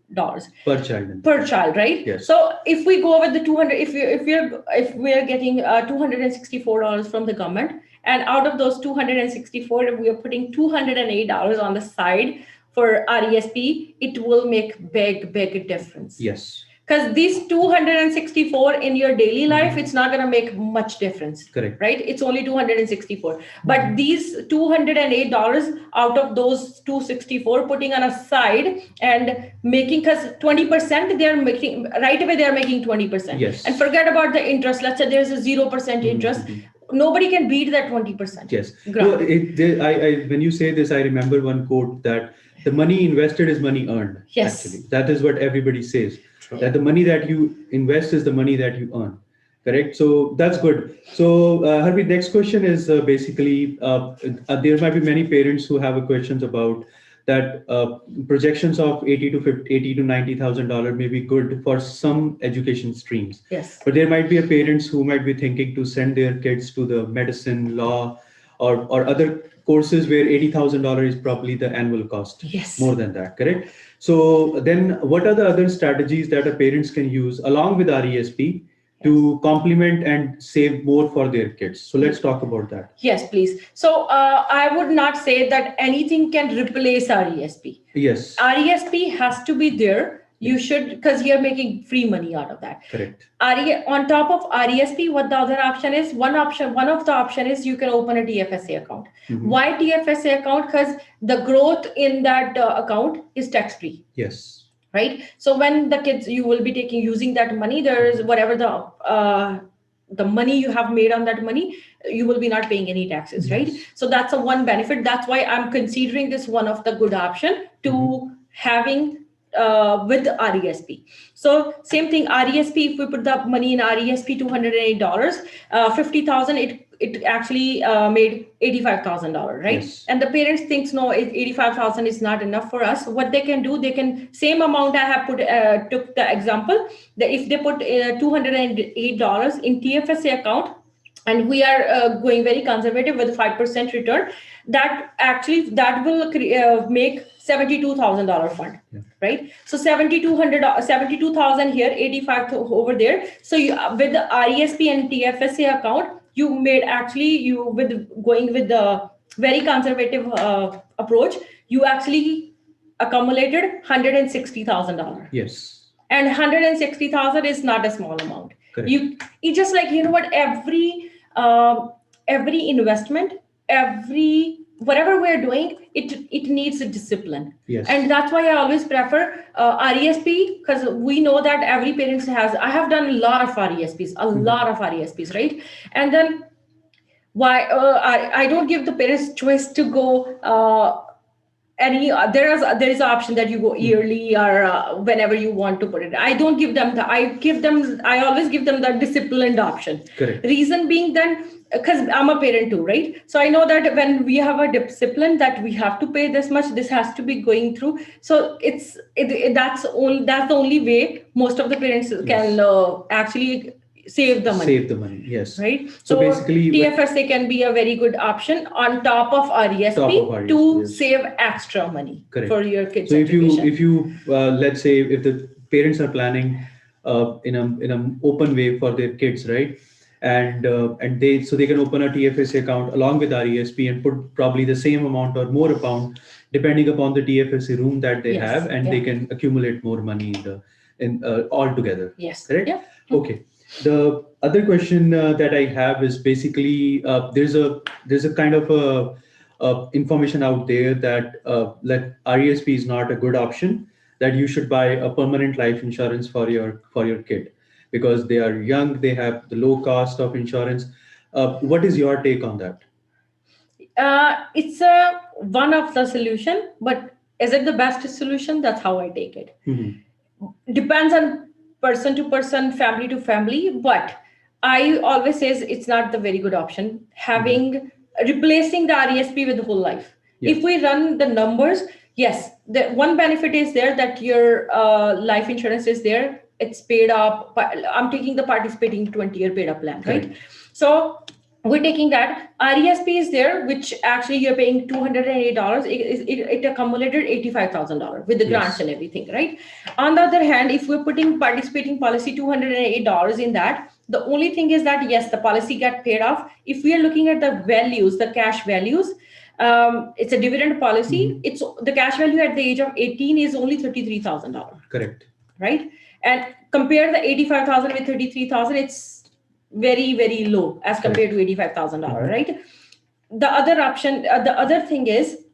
per child, right? Yes. So if we go with the 200, if we are getting $264 from the government, and out of those 264, we are putting $208 on the side for RESP, it will make big difference. Yes. Because these 264 in your daily life, it's not going to make much difference. Correct. Right? It's only 264. But these $208 out of those 264, putting on a side and making, because 20% they're making, right away they're making 20%. Yes. And forget about the interest. Let's say there's a 0% interest. Nobody can beat that 20%. Yes. No, when you say this, I remember one quote that the money invested is money earned. Yes. Actually, that is what everybody says. That the money that you invest is the money that you earn. Correct. So that's good. So Harpreet, next question is basically there might be many parents who have questions about that projections of 80 to $90,000 may be good for some education streams. Yes. But there might be a parents who might be thinking to send their kids to the medicine, law, or other courses where $80,000 is probably the annual cost. Yes. More than that, correct? So then what are the other strategies that a parents can use along with RESP to complement and save more for their kids? So let's talk about that. Yes, please. So I would not say that anything can replace RESP. Yes. RESP has to be there. You should, because you're making free money out of that. Correct. On top of RESP, what the other option is, one of the option is you can open a TFSA account. Mhm. Why TFSA account? Because the growth in that account is tax-free. Yes. Right. So when the kids, you will be using that money, there's whatever the money you have made on that money, you will be not paying any taxes, Yes. right? So that's a one benefit. That's why I'm considering this one of the good option to having with RESP. So same thing, RESP, if we put the money in RESP, $208, 50,000, it actually made $85,000, right? Yes. And the parents thinks, no, 85,000 is not enough for us. What they can do, they can, same amount I have took the example, that if they put $208 in TFSA account, and we are going very conservative with 5% return, that will make $72,000 fund, right? So 72,000 here, 85 over there. So you, with the RESP and TFSA account, you made going with the very conservative approach, you actually accumulated $160,000. Yes. And 160,000 is not a small amount. Correct. It's just like, you know what, every investment, whatever we're doing, it needs a discipline. Yes. And that's why I always prefer RESP, because we know that every parent has, I have done a lot of RESPs, lot of RESPs, right? And then why I don't give the parents choice to go there is an option that you go yearly or whenever you want to put it. I don't give them I always give them the disciplined option. Correct. Reason being then, because I'm a parent too, right? So I know that when we have a discipline that we have to pay this much, this has to be going through. So that's the only way most of the parents can actually save the money. Save the money, yes. Right. So basically, TFSA can be a very good option on top of RESP, to yes. save extra money. Correct. For your kids' so education. if you let's say if the parents are planning in an open way for their kids, right? And they can open a TFSA account along with RESP and put probably the same amount or more amount depending upon the TFSA room that they have, and they can accumulate more money in all together. Yes. Correct? Yeah. Okay. The other question that I have is basically there's a kind of information out there that RESP is not a good option, that you should buy a permanent life insurance for your kid because they are young, they have the low cost of insurance. What is your take on that? It's one of the solution, but is it the best solution? That's how I take it. Mm-hmm. Depends on person to person, family to family, but I always say it's not the very good option. Replacing the RESP with the whole life. Yes. If we run the numbers, yes, the one benefit is there that your life insurance is there. It's paid up. I'm taking the participating 20-year paid up plan, right? Correct. So we're taking that. RESP is there, which actually you're paying $208. It accumulated $85,000 with the grants and everything, right? On the other hand, if we're putting participating policy $208 in that, the only thing is that, yes, the policy got paid off. If we are looking at the values, the cash values, it's a dividend policy. Mm-hmm. It's the cash value at the age of 18 is only $33,000. Correct. Right? And compare the 85,000 with 33,000, it's very, very low as compared to $85,000, right? The other option, the other thing is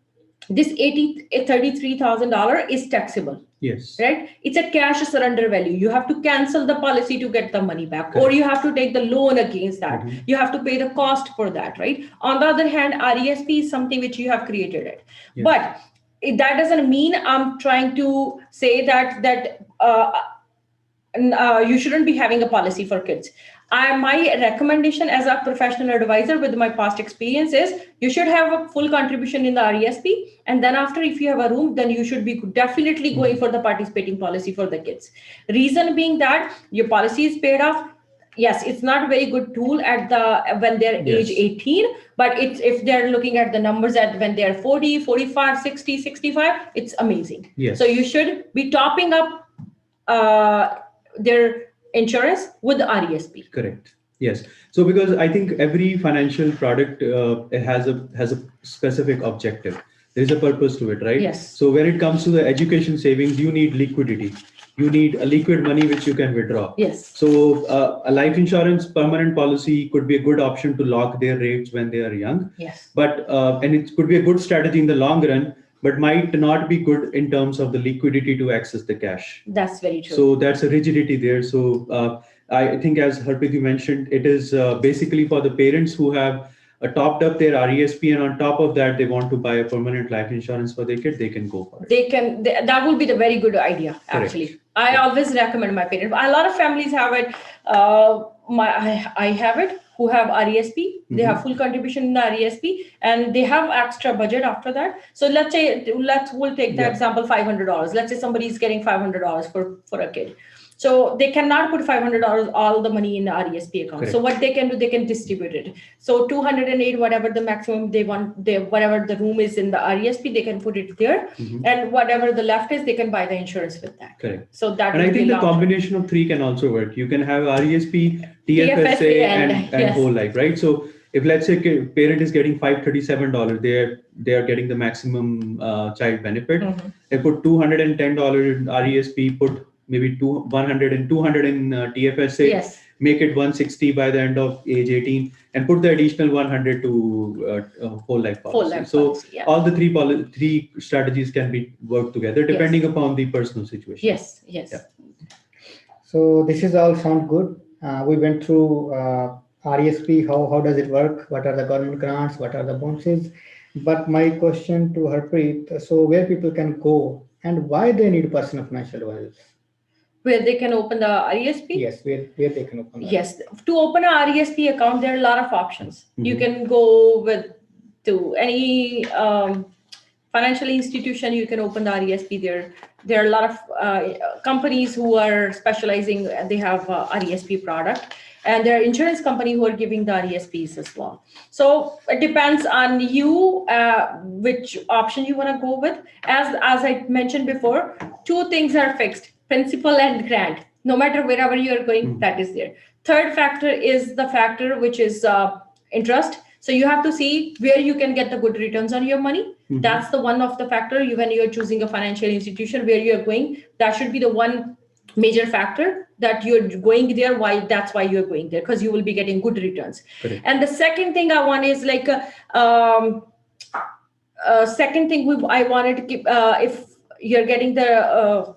this $33,000 is taxable. Yes. Right? It's a cash surrender value. You have to cancel the policy to get the money back, or you have to take the loan against that. Mm-hmm. You have to pay the cost for that, right? On the other hand, RESP is something which you have created it. Yes. But that doesn't mean I'm trying to say that you shouldn't be having a policy for kids. My recommendation as a professional advisor with my past experience is you should have a full contribution in the RESP. And then after, if you have a room, then you should be definitely going for the participating policy for the kids. Reason being that your policy is paid off. Yes, it's not a very good tool at when they're age 18, but if they're looking at the numbers at when they're 40, 45, 60, 65, it's amazing. Yes. So you should be topping up their insurance with the RESP. Correct. Yes. So because I think every financial product has a specific objective. There is a purpose to it, right? Yes. So when it comes to the education savings, you need liquidity. You need a liquid money which you can withdraw. Yes. So a life insurance permanent policy could be a good option to lock their rates when they are young. Yes. But and it could be a good strategy in the long run, but might not be good in terms of the liquidity to access the cash. That's very true. So that's a rigidity there. So I think, as Harpreet you mentioned, it is basically for the parents who have topped up their RESP, and on top of that, they want to buy a permanent life insurance for their kid, they can go for it. That would be the very good idea, actually. Correct. I always recommend my parents. A lot of families have it. I have it who have RESP. They have full contribution in the RESP, and they have extra budget after that. So we'll take the example $500. Let's say somebody is getting $500 for a kid. So they cannot put $500 all the money in the RESP account. Correct. So what they can do, they can distribute it. So 208, whatever the maximum they want, whatever the room is in the RESP, they can put it there, and whatever the left is, they can buy the insurance with that. Correct. So that. And I think the combination of three can also work. You can have RESP, TFSA, and whole life, right? So if let's say parent is getting $537, they are getting the maximum child benefit. They put $210 in RESP, put maybe 200 in TFSA, Yes. make it 160 by the end of age 18, and put the additional 100 to whole life policy. Whole life so policy, yeah. all the three strategies can be worked together depending upon the personal situation. Yes. Yes. Yeah. So this is all sound good. We went through RESP, how does it work? What are the government grants? What are the bonuses? But my question to Harpreet, so where people can go and why they need personal financial advisors? Where they can open the RESP? Yes, where they can open that. Yes. To open a RESP account, there are a lot of options. You can go to any financial institution. You can open the RESP there. There are a lot of companies who are specializing. They have a RESP product. And there are insurance companies who are giving the RESPs as well. So it depends on you, which option you want to go with. As I mentioned before, two things are fixed: principal and grant. No matter wherever you are going, that is there. Third factor is the factor which is interest. So you have to see where you can get the good returns on your money. That's the one of the factor. When you're choosing a financial institution where you're going, that should be the one major factor that you're going there. That's why you're going there, because you will be getting good returns. Correct. And the second thing I want is like second thing I wanted to keep if you're getting the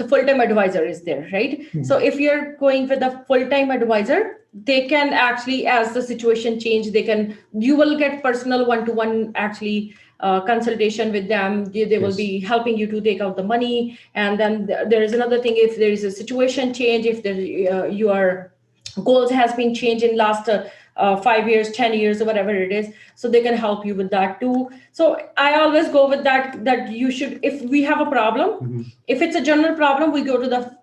full-time advisor is there, right? So if you're going with a full-time advisor, they can actually, as the situation change, you will get personal one-to-one actually consultation with them. They will be helping you to take out the money. And then there is another thing: if there is a situation change, if your goals has been changed in last 5 years, 10 years, or whatever it is, so they can help you with that too. So I always go with that you should, if we have a problem, if it's a general problem, we go to the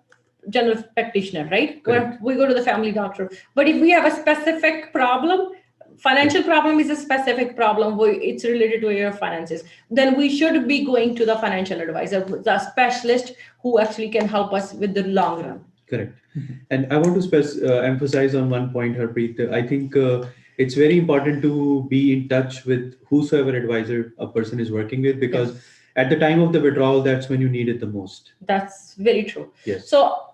general practitioner, right? We go to the family doctor. But if we have a specific problem, financial problem is a specific problem, it's related to your finances, then we should be going to the financial advisor, the specialist who actually can help us with the long run. Correct. And I want to emphasize on one point, Harpreet. I think it's very important to be in touch with whosoever advisor a person is working with, because at the time of the withdrawal, that's when you need it the most. That's very true. Yes. So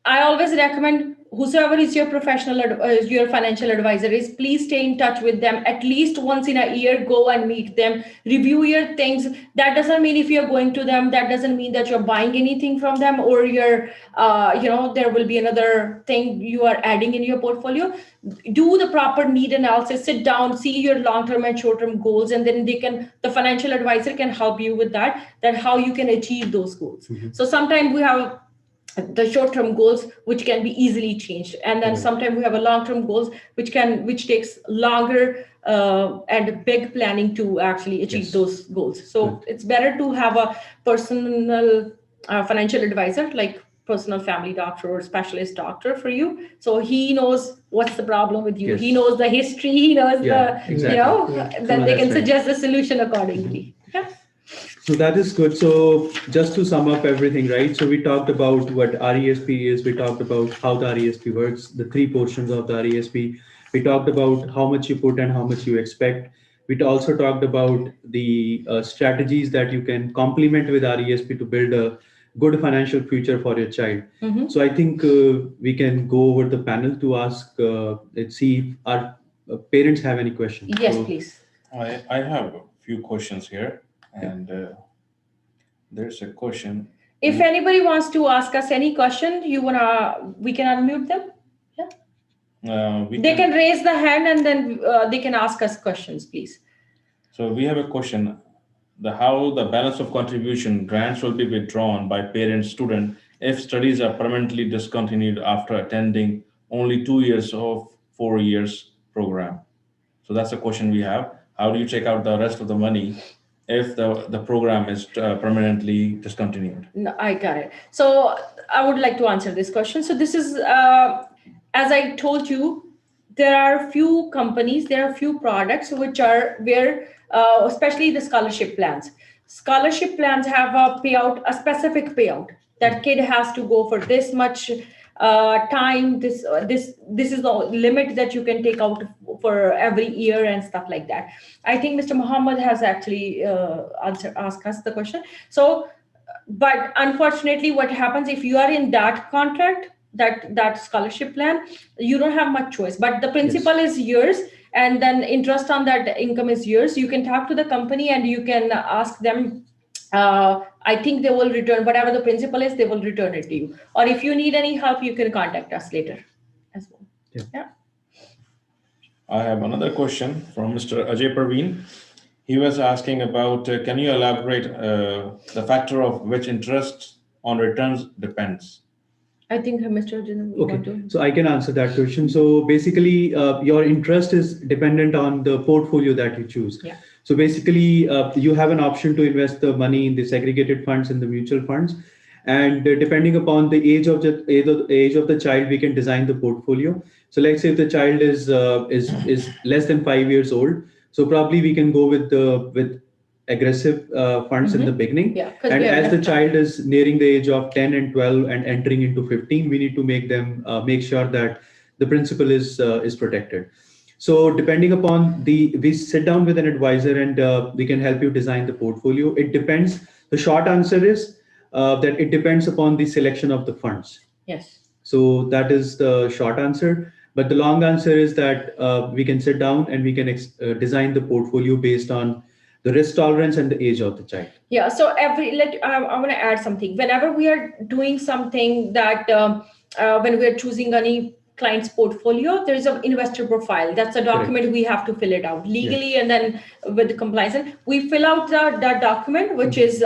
I always recommend whosoever is your your financial advisor is, please stay in touch with them at least once in a year. Go and meet them, review your things. That doesn't mean if you're going to them, that doesn't mean that you're buying anything from them, or you're, there will be another thing you are adding in your portfolio. Do the proper need analysis, sit down, see your long-term and short-term goals, and then the financial advisor can help you with that how you can achieve those goals. So sometimes we have the short-term goals which can be easily changed, and then Right. sometimes we have a long-term goals which takes longer and big planning to actually achieve Yes. those goals. So Right. it's better to have a personal financial advisor, like personal family doctor or specialist doctor for you, so he knows what's the problem with you. Yes. He knows the history, he knows Yeah, the exactly. Yeah. then they That's can right. suggest the solution accordingly. Yeah. So that is good. So just to sum up everything, right? So we talked about what RESP is. We talked about how the RESP works, the three portions of the RESP. We talked about how much you put and how much you expect. We also talked about the strategies that you can complement with RESP to build a good financial future for your child. Mhm. So I think we can go over the panel to ask, let's see if our parents have any questions. Yes, So, please. I have a few questions here, and there's a question. If anybody wants to ask us any question, we can unmute them. They can raise the hand and then they can ask us questions, please. So we have a question: how the balance of contribution grants will be withdrawn by parent student if studies are permanently discontinued after attending only 2 years of 4 years program. So that's a question we have. How do you take out the rest of the money if the program is permanently discontinued? No, I got it. So I would like to answer this question. So this is, as I told you, there are few companies, there are few products which are where, especially the scholarship plans. Scholarship plans have a payout, a specific payout that kid has to go for this much time. This is the limit that you can take out for every year and stuff like that. I think Mr. Muhammad has actually asked us the question. So but unfortunately what happens if you are in that contract, that scholarship plan, you don't have much choice, but the principal is yours, and then interest on that income is yours. You can talk to the company and you can ask them. I think they will return whatever the principal is, they will return it to you, or if you need any help you can contact us later as well. Yeah. I have another question from Mr. Ajay Parveen. He was asking about, can you elaborate the factor of which interest on returns depends? I think Mr. Arjun, you want okay, to. so I can answer that question. So basically, your interest is dependent on the portfolio that you choose. Yeah. So basically, you have an option to invest the money in the segregated funds and the mutual funds, and depending upon the age of the child, we can design the portfolio. So let's say if the child is less than 5 years old, so probably we can go with aggressive funds in the beginning. Yeah, 'cause And we have as the left child is nearing the age of 10 and 12 and entering into 15, we need to make sure that the principal is protected. So depending upon we sit down with an advisor and we can help you design the portfolio. It depends. The short answer is that it depends upon the selection of the funds. Yes. So that is the short answer. But the long answer is that we can sit down and we can design the portfolio based on the risk tolerance and the age of the child. Yeah. So I want to add something. Whenever we are doing something that when we are choosing any client's portfolio, there is an investor profile. That's a document we have to fill it out legally, and then with the compliance, and we fill out that document, which is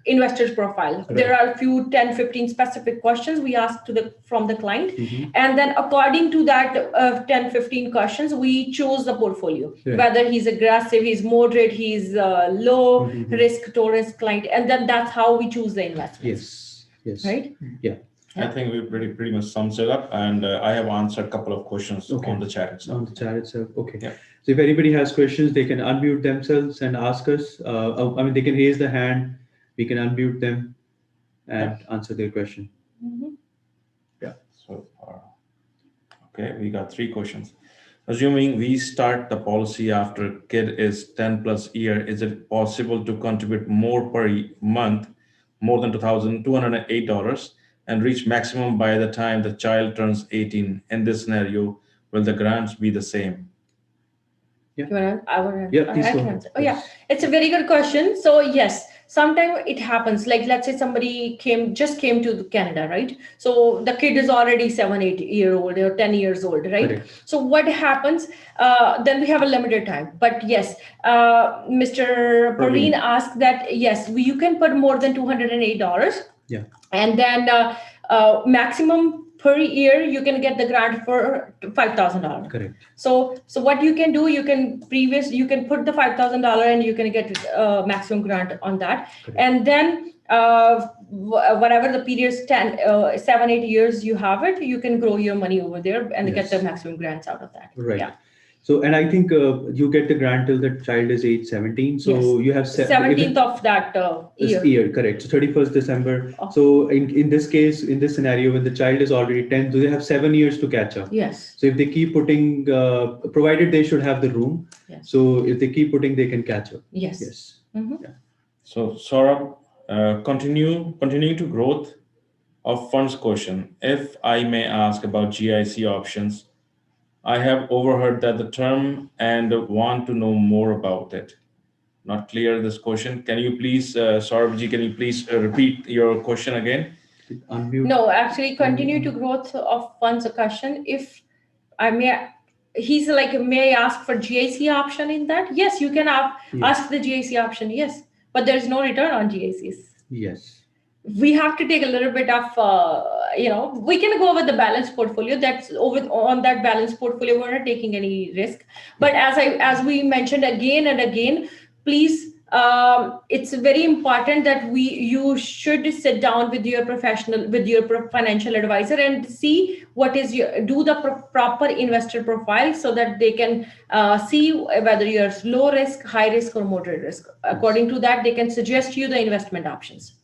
investor's profile. Right. There are a few 10, 15 specific questions we ask from the client. And then according to that 10, 15 questions, we choose the portfolio, Right. whether he's aggressive, he's moderate, he's low risk tolerance client. And then that's how we choose the investments. Yes. Right? Yeah. I think we pretty much sums it up, and I have answered a couple of questions Okay. on the chat itself. On the chat itself. Okay. Yeah. So if anybody has questions, they can unmute themselves and ask us. They can raise the hand. We can unmute them and answer their question. So far. Okay, we got 3 questions. Assuming we start the policy after kid is 10 plus year, is it possible to contribute more per month, more than $2,208, and reach maximum by the time the child turns 18? In this scenario, will the grants be the same? You wanna, I wanna, Yeah, please I go can ahead. answer. Oh yeah, it's a very good question. So yes, sometimes it happens. Like let's say somebody just came to Canada, right? So the kid is already 7, 8 year old or 10 years old, right? Correct. So what happens? Then we have a limited time. But yes, Mr. Parveen asked that yes, you can put more than $208. Yeah. And then maximum per year you can get the grant for $5,000. Correct. So what you can do, you can put the $5,000 and you can get maximum grant on that. Correct. And then whatever the period's 7-8 years you have it, you can grow your money over there and get Yes. the maximum grants out of that. Right. Yeah. So, and I think you get the grant till the child is age 17. So Yes. you have 17th of that this year. year, correct. So 31st December. Oh. So in this case, in this scenario, when the child is already 10, so they have 7 years to catch up. Yes. So if they keep putting, provided they should have the room. Yes. So if they keep putting, they can catch up. Yes. Yes. Mhm. So Saurabh, continuing to growth of funds question. If I may ask about GIC options, I have overheard that the term and want to know more about it. Not clear this question. Can you please, Saurabh, can you please repeat your question again? Unmute. No, actually, continue to growth of funds question. If I may, he's like, may I ask for GIC option in that? Yes, you can ask the GIC option. Yes, but there's no return on GICs. Yes. We have to take a little bit of, we can go with the balanced portfolio. That's on that balanced portfolio. We're not taking any risk. But as we mentioned again and again, please, it's very important that you should sit down with your financial advisor and see do the proper investor profile so that they can see whether you're low risk, high risk, or moderate risk. According to that, they can suggest you the investment options.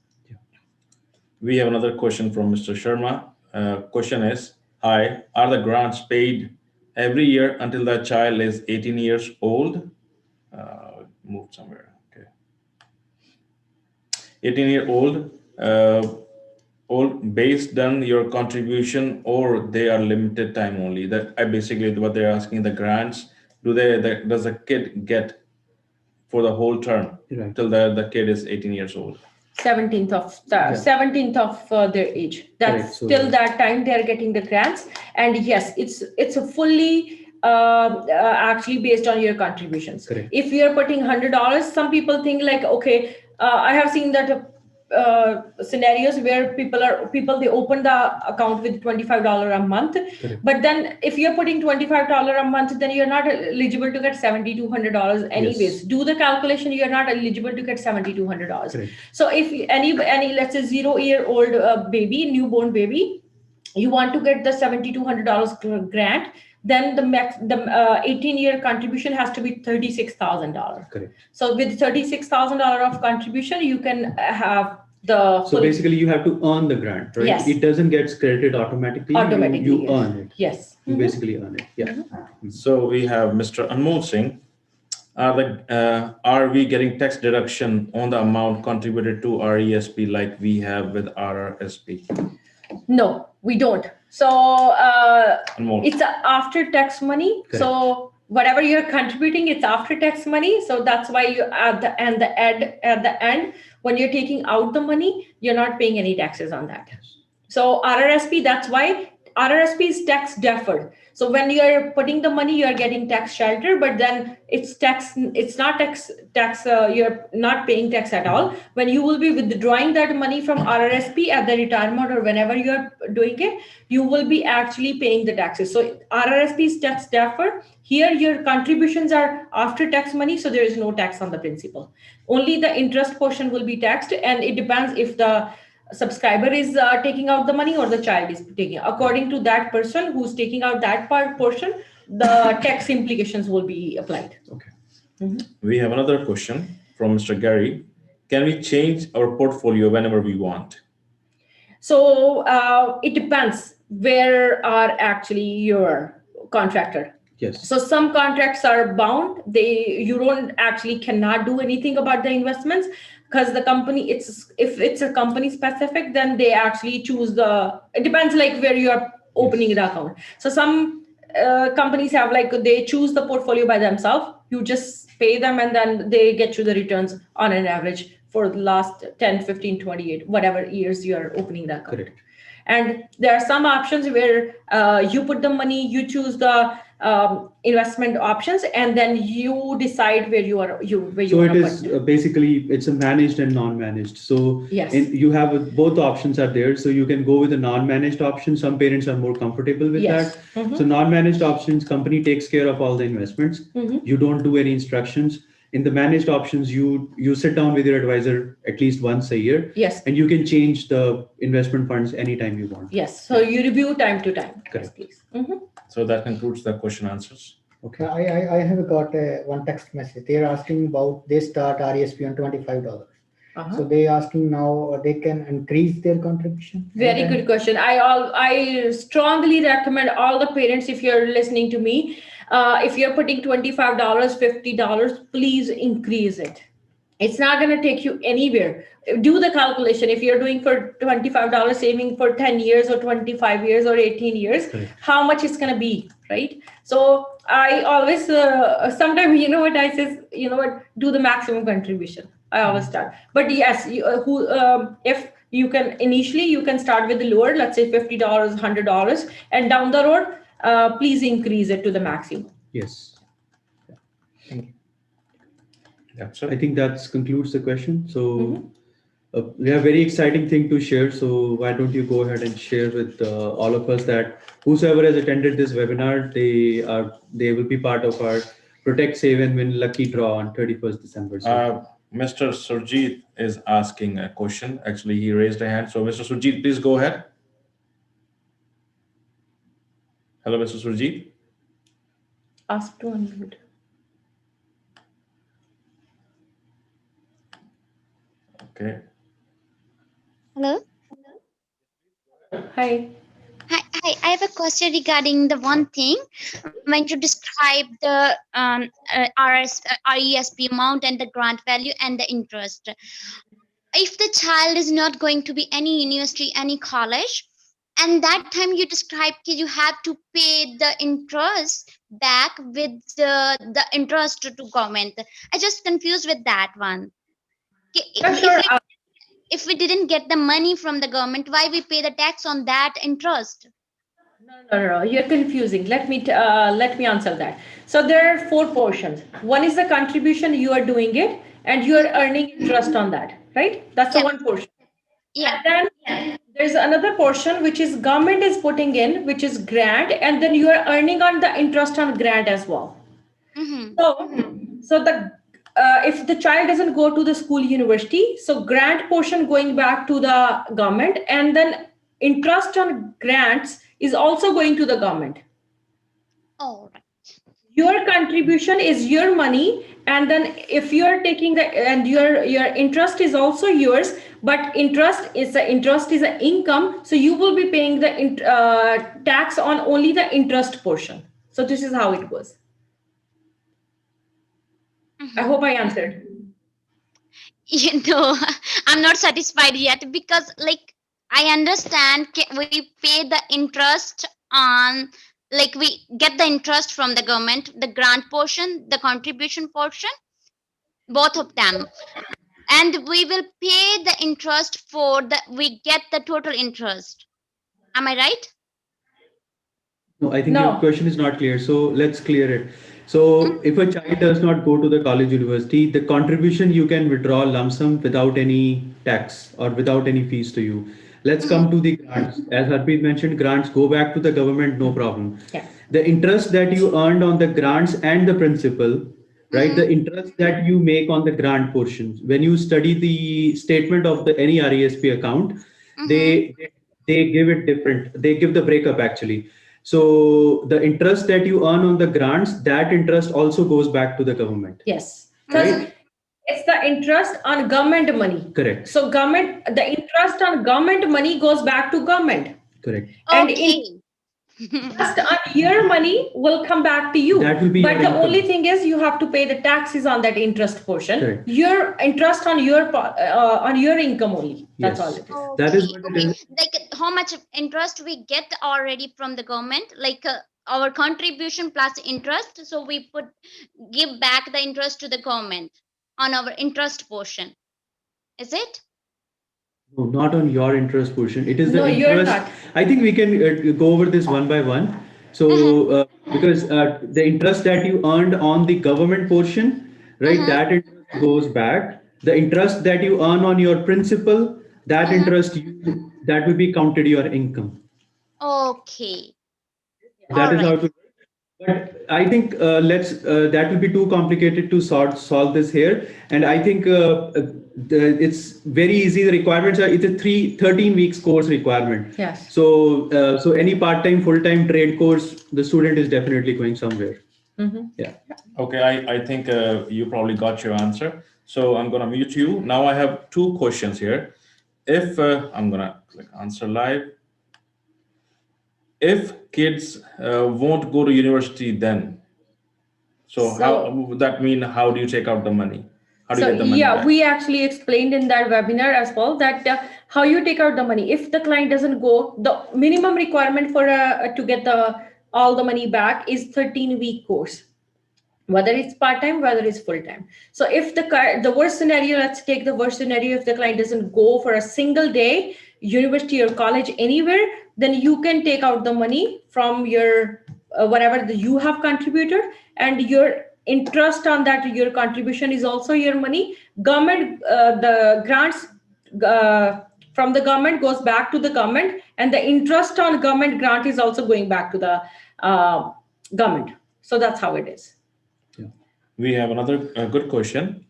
We have another question from Mr. Sharma. Question is, hi, are the grants paid every year until the child is 18 years old? Moved somewhere, okay. 18-year-old, based on your contribution, or they are limited time only? That I basically what they're asking, the grants, does the kid get for the whole term Right. till the kid is 18 years old? 17th of their age. That's Correct. So- till that time they are getting the grants. And yes, it's a fully actually based on your contributions. Correct. If you're putting $100, some people think like, okay, I have seen that scenarios where people they open the account with $25 a month. Correct. But then if you're putting $25 a month, then you're not eligible to get $7,200 anyways. Yes. Do the calculation, you're not eligible to get $7,200. Correct. So if any let's say 0-year-old baby, newborn baby, you want to get the $7,200 grant, then the 18-year contribution has to be $36,000. Correct. So with $36,000 of contribution, you can have the So basically, you have to earn the grant, right? Yes. It doesn't get credited automatically. You yes. earn it. Yes. You Mhm. basically earn it. Yeah. So we have Mr. Anmol Singh. Are we getting tax deduction on the amount contributed to RESP like we have with RRSP? No, we don't. So Anmol. it's after tax money. Correct. So whatever you're contributing, it's after tax money. So that's why you at the end, when you're taking out the money, you're not paying any taxes on that. So RRSP, that's why RRSP is tax deferred. So when you're putting the money, you're getting tax shelter, but then it's not tax, you're not paying tax at all. When you will be withdrawing that money from RRSP at the retirement or whenever you're doing it, you will be actually paying the taxes. So RRSP is tax deferred. Here, your contributions are after tax money, so there is no tax on the principal. Only the interest portion will be taxed, and it depends if the subscriber is taking out the money or the child is taking. According to that person who's taking out that portion, the tax implications will be applied. Okay. We have another question from Mr. Gary. Can we change our portfolio whenever we want? So it depends where are actually your contractor. Yes. So some contracts are bound. You don't actually cannot do anything about the investments because the company, if it's a company specific, then they actually choose it depends like where you are opening the account. So some companies have they choose the portfolio by themselves. You just pay them and then they get you the returns on an average for the last 10, 15, 28, whatever years you are opening the account. Correct. And there are some options where you put the money, you choose the investment options, and then you decide where you are where you So want it to is put. basically it's a managed and non-managed. So Yes. you have both options are there. So you can go with a non-managed option. Some parents are more comfortable with Yes. that. So non-managed options, company takes care of all the investments. You don't do any instructions. In the managed options, you sit down with your advisor at least once a year. Yes. And you can change the investment funds anytime you want. Yes. So you review time to time. Yes, Correct. please. So that concludes the question answers. Okay. I have got one text message. They're asking about they start RESP on $25. So they asking now they can increase their contribution. Very good question. I strongly recommend all the parents, if you're listening to me, if you're putting $25, $50, please increase it. It's not going to take you anywhere. Do the calculation. If you're doing for $25 saving for 10 years or 25 years or 18 years, Correct. how much it's going to be, right? So I always, sometimes, you know what I say, do the maximum contribution. I always start. But yes, if you can, initially you can start with the lower, let's say $50, $100, and down the road, please increase it to the maximum. Yes. Thank you. That's I it. think that concludes the question. So we have a very exciting thing to share. So why don't you go ahead and share with all of us that whosoever has attended this webinar, they will be part of our Protect, Save and Win lucky draw on 31st December. So Mr. Surjit is asking a question. Actually, he raised a hand. So, Mr. Surjit, please go ahead. Hello, Mr. Surjit. Ask to unmute. Okay. Hello. Hi. Hi. I have a question regarding the one thing when you describe the RESP amount and the grant value and the interest. If the child is not going to be any university, any college, and that time you describe you have to pay the interest back with the interest to government. I just confused with that one. Sure. If we didn't get the money from the government, why we pay the tax on that interest? No. You're confusing. Let me answer that. So there are 4 portions. One is the contribution, you are doing it, and you are earning interest on that, right? That's the one portion. Yeah. And then there's another portion which is government is putting in, which is grant, and then you are earning on the interest on grant as well. So the if the child doesn't go to the school university, so grant portion going back to the government, and then interest on grants is also going to the government. All right. Your contribution is your money, and then if you are taking your interest is also yours, but interest is an income, so you will be paying the tax on only the interest portion. So this is how it goes. I hope I answered. I'm not satisfied yet, because I understand we pay the interest on, we get the interest from the government, the grant portion, the contribution portion, both of them, and we will pay the interest we get the total interest. Am I right? no, I think No. your question is not clear. So let's clear it. So if a child does not go to the college university, the contribution you can withdraw lump sum without any tax or without any fees to you. Let's come to the grants. As Harpreet mentioned, grants go back to the government, no problem. Yeah. The interest that you earned on the grants and the principal, right? The interest that you make on the grant portions. When you study the statement of any RESP account, they give it different. They give the breakup actually. So the interest that you earn on the grants, that interest also goes back to the government. Yes. Because it's the interest on government money. Correct. So the interest on government money goes back to government. Correct. And Okay. interest on your money will come back to you. That will be but your the income. only thing is you have to pay the taxes on that interest portion. Correct. Your interest on your income only. That's Yes. all it is. That is what it is. How much interest we get already from the government, our contribution plus interest, so we give back the interest to the government on our interest portion, is it? No, not on your interest portion. It is the No, you're interest. not. I think we can go over this one by one. So because the interest that you earned on the government portion, right, that interest goes back. The interest that you earn on your principal, that interest that will be counted your income. Okay. That All is how right. it will. But I think that will be too complicated to solve this here. And I think it's very easy. The requirements are, it's a 13 weeks course requirement. Yes. So any part-time, full-time trade course, the student is definitely going somewhere. Yeah. Okay, I think you probably got your answer. So I'm gonna mute you. Now I have two questions here. If I'm gonna click answer live. If kids won't go to university, then how would that mean? How do you take out the money? How do you get the money yeah, back? we actually explained in that webinar as well that how you take out the money. If the client doesn't go, the minimum requirement for to get all the money back is 13-week course, whether it's part-time, whether it's full-time. So if the worst scenario, let's take the worst scenario, if the client doesn't go for a single day, university or college anywhere, then you can take out the money from your whatever you have contributed, and your interest on that, your contribution is also your money. Government, the grants from the government goes back to the government, and the interest on government grant is also going back to the government. So that's how it is. We have another good question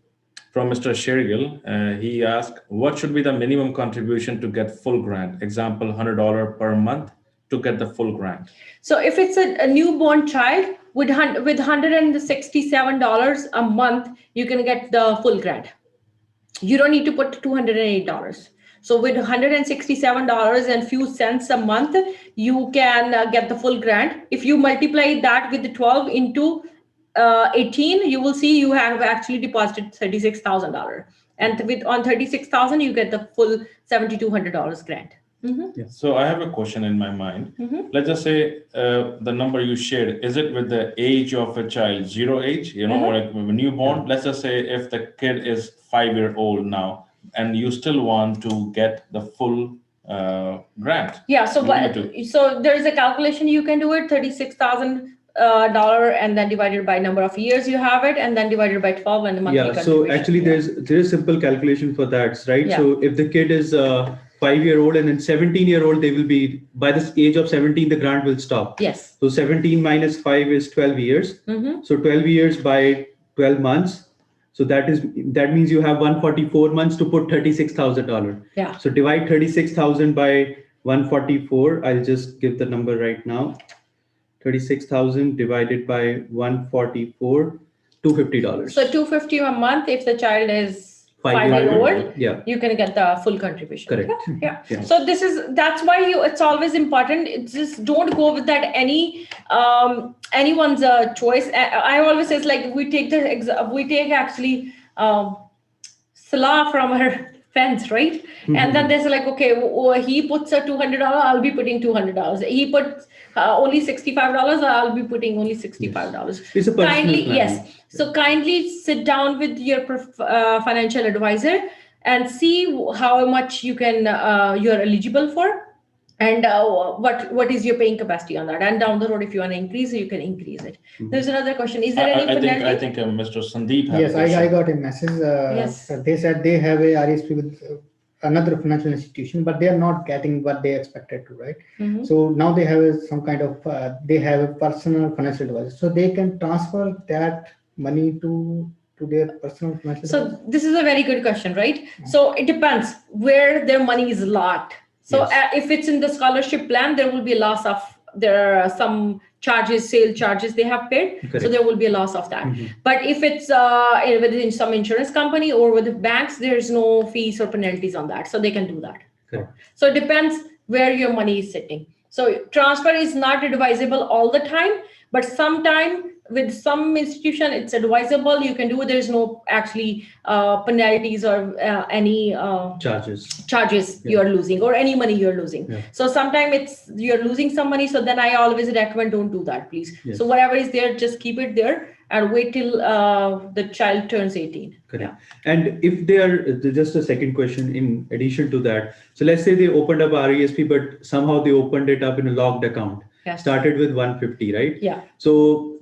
from Mr. Shergill. He asked, what should be the minimum contribution to get full grant? Example, $100 per month to get the full grant. So if it's a newborn child with $167 a month, you can get the full grant. You don't need to put $208. So with $167 and few cents a month, you can get the full grant. If you multiply that with the 12 into 18, you will see you have actually deposited $36,000, and on $36,000 you get the full $7,200 grant. So I have a question in my mind. Let's just say the number you shared, is it with the age of a child, 0 age, or like a newborn? Let's just say if the kid is 5-year-old now and you still want to get the full grant. Yeah, so there is a calculation you can do it, $36,000 and then divided by number of years you have it, and then divided by 12 and the monthly So actually there's a simple calculation for that, right? Yeah. So if the kid is 5-year-old and then 17-year-old, they will be, by the age of 17, the grant will stop. Yes. So 17 minus 5 is 12 years. So 12 years by 12 months. So that means you have 144 months to put $36,000. Yeah. So divide 36,000 by 144. I'll just give the number right now. 36,000 divided by 144, $250. So $250 a month if the child is 5-year-old. Yeah. You can get the full contribution. Correct. Yeah. Yeah. So that's why it's always important. It's just don't go with that anyone's choice. I always say it's like we take actually Salah from her fence, right? And then there's like, okay, he puts a $200, I'll be putting $200. He puts only $65, I'll be putting only $65. It's a personal Kindly, plan. yes. So kindly sit down with your financial advisor and see how much you're eligible for, and what is your paying capacity on that. And down the road, if you want to increase it, you can increase it. There's another question. Is there any penalty? I think Mr. Sandeep has Yes, a question. I got a message. Yes. They said they have a RSP with another financial institution, but they are not getting what they expected to, right? So now they have some kind of, they have a personal financial advisor. So they can transfer that money to their personal financial advisor. So this is a very good question, right? So it depends where their money is locked. So if it's in the scholarship plan, there will be a loss of, there are some charges, sale charges they have paid. Correct. So there will be a loss of that. But if it's within some insurance company or with the banks, there's no fees or penalties on that. So they can do that. Correct. So it depends where your money is sitting. So transfer is not advisable all the time, but sometime with some institution, it's advisable. You can do it. There's no actually penalties or any charges you're losing or any money you're losing. Yeah. So sometimes you're losing some money. So then I always recommend don't do that, please. Yes. So whatever is there, just keep it there and wait till the child turns 18. Correct. Yeah. And if they are, just a second question in addition to that. So let's say they opened up RESP, but somehow they opened it up in a locked account. Yes. started with 150, right? Yeah. So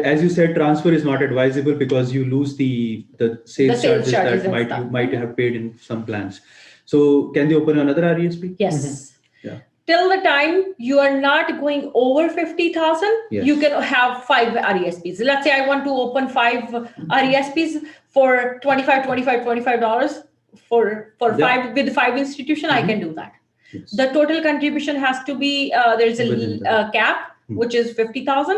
as you said, transfer is not advisable because you lose the sales sales charges charges that and you stuff. might have paid in some plans. So can they open another RESP? Yes. Yeah. Till the time you are not going over 50,000, Yes. you can have 5 RESPs. Let's say I want to open 5 RESPs for $25 for Yeah. 5 with 5 institution. I can do that. Yes. The total contribution has to be there's Within a cap, which is 50,000.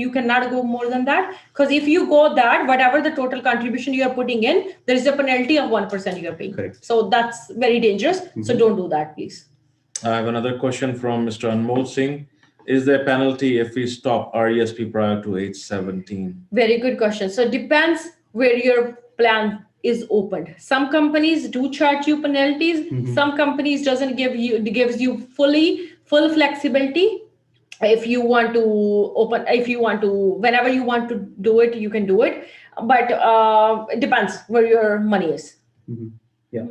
You cannot go more than that, because if you go that, whatever the total contribution you are putting in, there is a penalty of 1% you are paying. Correct. So that's very dangerous. So don't do that, please. I have another question from Mr. Anmol Singh. Is there a penalty if we stop RESP prior to age 17? Very good question. So it depends where your plan is opened. Some companies do charge you penalties. Some companies gives you full flexibility. If you want to whenever you want to do it, you can do it. But it depends where your money is. Yeah.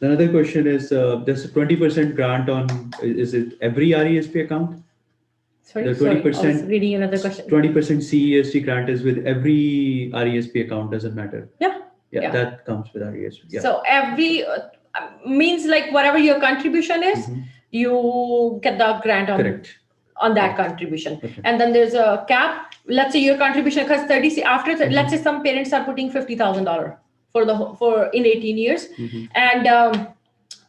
Another question is, there's a 20% grant on, is it every RESP account? Sorry, The sorry, I 20%, was reading another question. 20% CEST grant is with every RESP account, doesn't matter. Yeah. That comes with RESP. Yeah. So every means like whatever your contribution is, you get the grant Correct. on that contribution. Okay. And then there's a cap. Let's say your contribution, because let's say some parents are putting $50,000 for in 18 years, and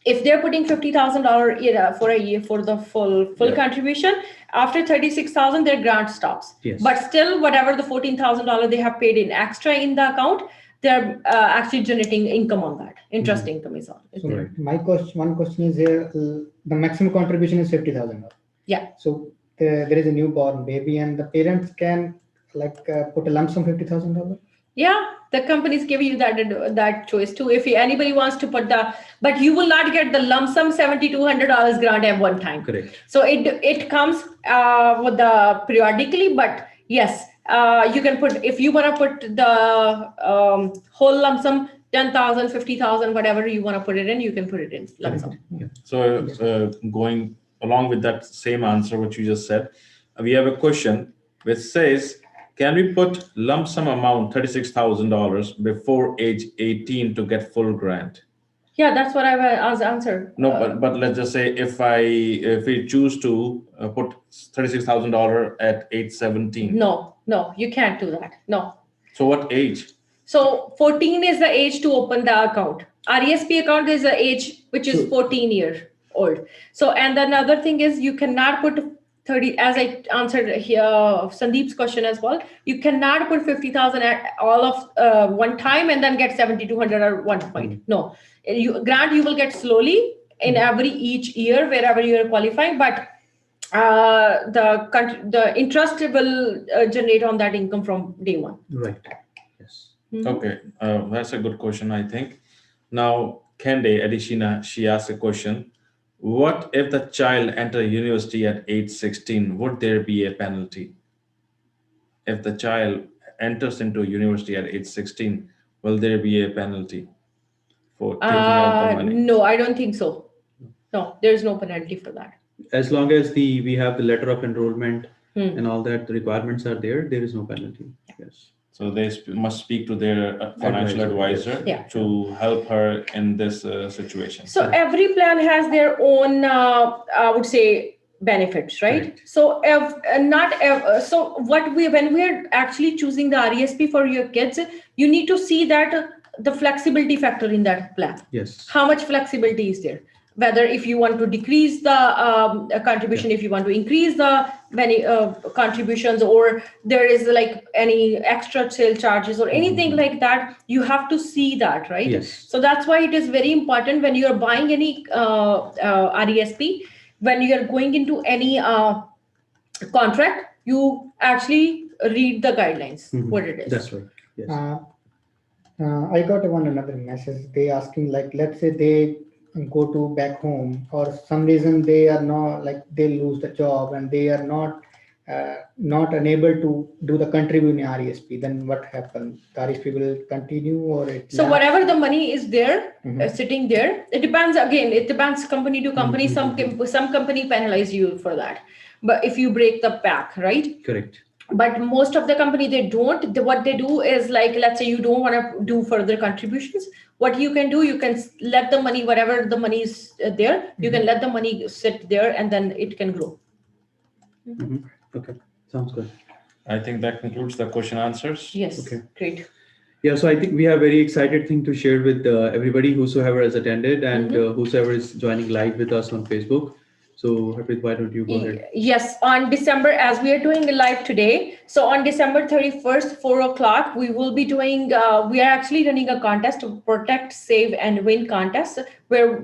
if they're putting $50,000 for a year for the full contribution, after 36,000 their grant stops. Yes. But still, whatever the $14,000 they have paid in extra in the account, they're actually generating income on that. Interest income is on. So Right. one question is here, the maximum contribution is $50,000. Yeah. So there is a newborn baby and the parents can put a lump sum $50,000. Yeah, the companies give you that choice too. If anybody wants to put but you will not get the lump sum $7,200 grant at one time. Correct. So it comes with the periodically, but yes, you can put, if you want to put the whole lump sum, 10,000, 50,000, whatever you want to put it in, you can put it in lump sum. So going along with that same answer, what you just said, we have a question which says, can we put lump sum amount $36,000 before age 18 to get full grant? Yeah, that's what I was answered. No, but let's just say if we choose to put $36,000 at age 17. No, you can't do that. No. So what age? So 14 is the age to open the account. RESP account is the age which is 14 years old. So, and another thing is you cannot put 30, as I answered here Sandeep's question as well, you cannot put 50,000 at all of one time and then get 7,200 at one point. No, you will get slowly in each year wherever you are qualifying, but the interest will generate on that income from day one. Right. Yes. Okay, that's a good question, I think. Now, Kende Adishina, she asked a question. What if the child enter university at age 16? Would there be a penalty? If the child enters into university at age 16, will there be a penalty for taking out the money? No, I don't think so. No, there's no penalty for that. As long as we have the letter of enrollment and all that, the requirements are there is no penalty. Yes. So they must speak to their financial advisor Yeah. to help her in this situation. So every plan has their own, I would say, benefits, right? Right. So when we're actually choosing the RESP for your kids, you need to see that the flexibility factor in that plan. Yes. How much flexibility is there? Whether if you want to decrease the contribution, if you want to increase the many contributions, or there is like any extra sale charges or anything like that, you have to see that, right? Yes. So that's why it is very important when you are buying any RESP, when you are going into any contract, you actually read the guidelines, what it is. That's right. Yes. I got another message. They asking let's say they go to back home, or some reason they are not, they lose the job and they are not unable to do the contribute in RESP, then what happens? The RESP will continue, or so whatever the money is there sitting there, it depends company to company. Some company penalize you for that, but if you break the pack, right? Correct. But most of the company, they don't. What they do is, like, let's say you don't want to do further contributions. What you can do, you can let the money, whatever the money is there, you can let the money sit there, and then it can grow. Okay, sounds good. I think that concludes the question answers. Yes. Okay. Great. Yeah, so I think we have very excited thing to share with everybody whosoever has attended and whosoever is joining live with us on Facebook. So Harpreet, why don't you go ahead? Yes, on December, as we are doing live today, so on December 31st, 4 o'clock, we will be doing, we are actually running a contest, Protect, Save, and Win contest, where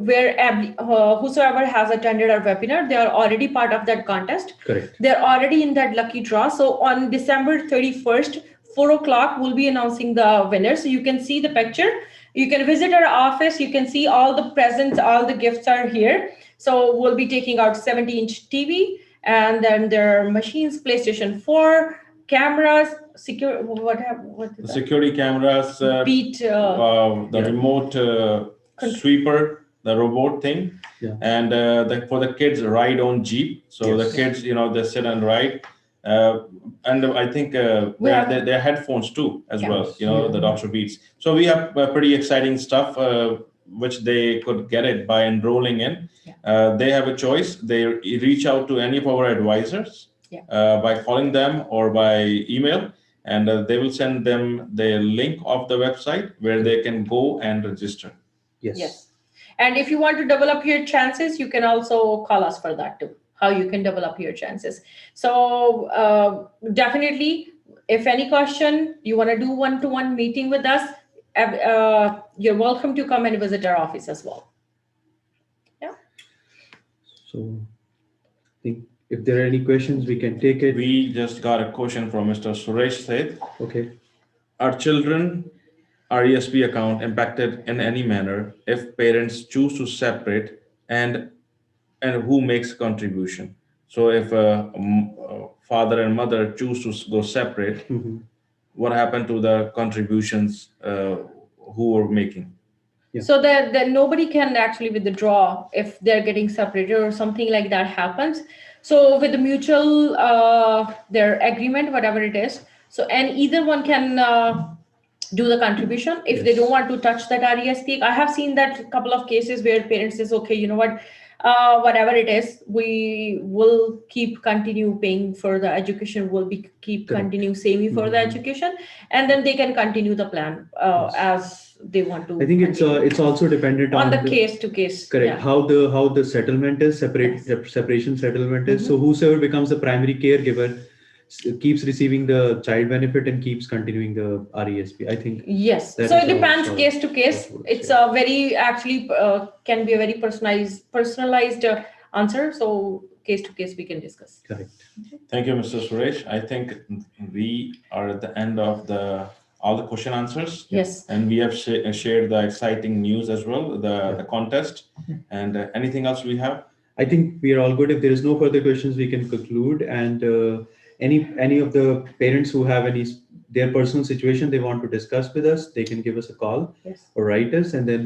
whosoever has attended our webinar, they are already part of that contest. Correct. They're already in that lucky draw. So on December 31st, 4 o'clock, we'll be announcing the winner. So you can see the picture. You can visit our office. You can see all the presents, all the gifts are here. So we'll be taking out 70-inch TV, and then there are machines, PlayStation 4, cameras, what The is that? security cameras, Beat, the Yeah. remote sweeper, the robot thing, Yeah. and for the kids, ride on Jeep. So Yes. the kids, they sit and ride. And I think We have- there are headphones too, as Yeah. well, the Dr. Beats. So we have pretty exciting stuff, which they could get it by enrolling in. They have a choice. They reach out to any of our advisors by calling them or by email, and they will send them the link of the website where they can go and register. Yes. And if you want to develop your chances, you can also call us for that too, how you can develop your chances. So definitely, if any question, you want to do one-to-one meeting with us, you're welcome to come and visit our office as well. So I think if there are any questions, we can take it. We just got a question from Mr. Suresh Seth. Okay. Are children RESP account impacted in any manner if parents choose to separate, and who makes contribution? So if father and mother choose to go separate, what happened to the contributions who are making? Yeah. So that nobody can actually withdraw if they're getting separated or something like that happens. So with the mutual, their agreement, whatever it is, so and either one can do the contribution if they Yes. don't want to touch that RESP. I have seen that couple of cases where parents says, okay, you know what, whatever it is, we will continue paying for the education, will be keep Correct. continue saving for the education, and then they can continue the plan Yes. as they want to. I think it's also dependent on the case to case. Correct. Yeah. How the settlement is separation settlement is. So whosoever becomes the primary caregiver keeps receiving the child benefit and keeps continuing the RESP. I think. Yes. That So is it depends how- case to case. that works, It's yeah. a very actually can be a very personalized answer. So case to case we can discuss. Correct. Thank you, Mr. Suresh. I think we are at the end of all the question answers. Yes. And we have shared the exciting news as well, the contest. And anything else we have? I think we are all good. If there is no further questions, we can conclude. And any of the parents who have their personal situation they want to discuss with us, they can give us a call Yes. or write us, and then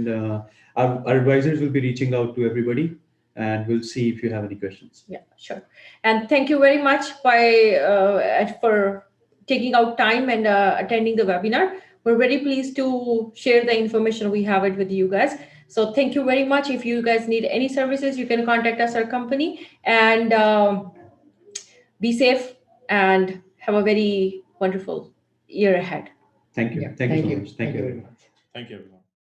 our advisors will be reaching out to everybody, and we'll see if you have any questions. Yeah, sure. And thank you very much for taking out time and attending the webinar. We're very pleased to share the information we have it with you guys. So thank you very much. If you guys need any services, you can contact us, our company, and be safe and have a very wonderful year ahead. Thank you. Yeah. Thank you so much. Thank you. very much. Thank you, everyone.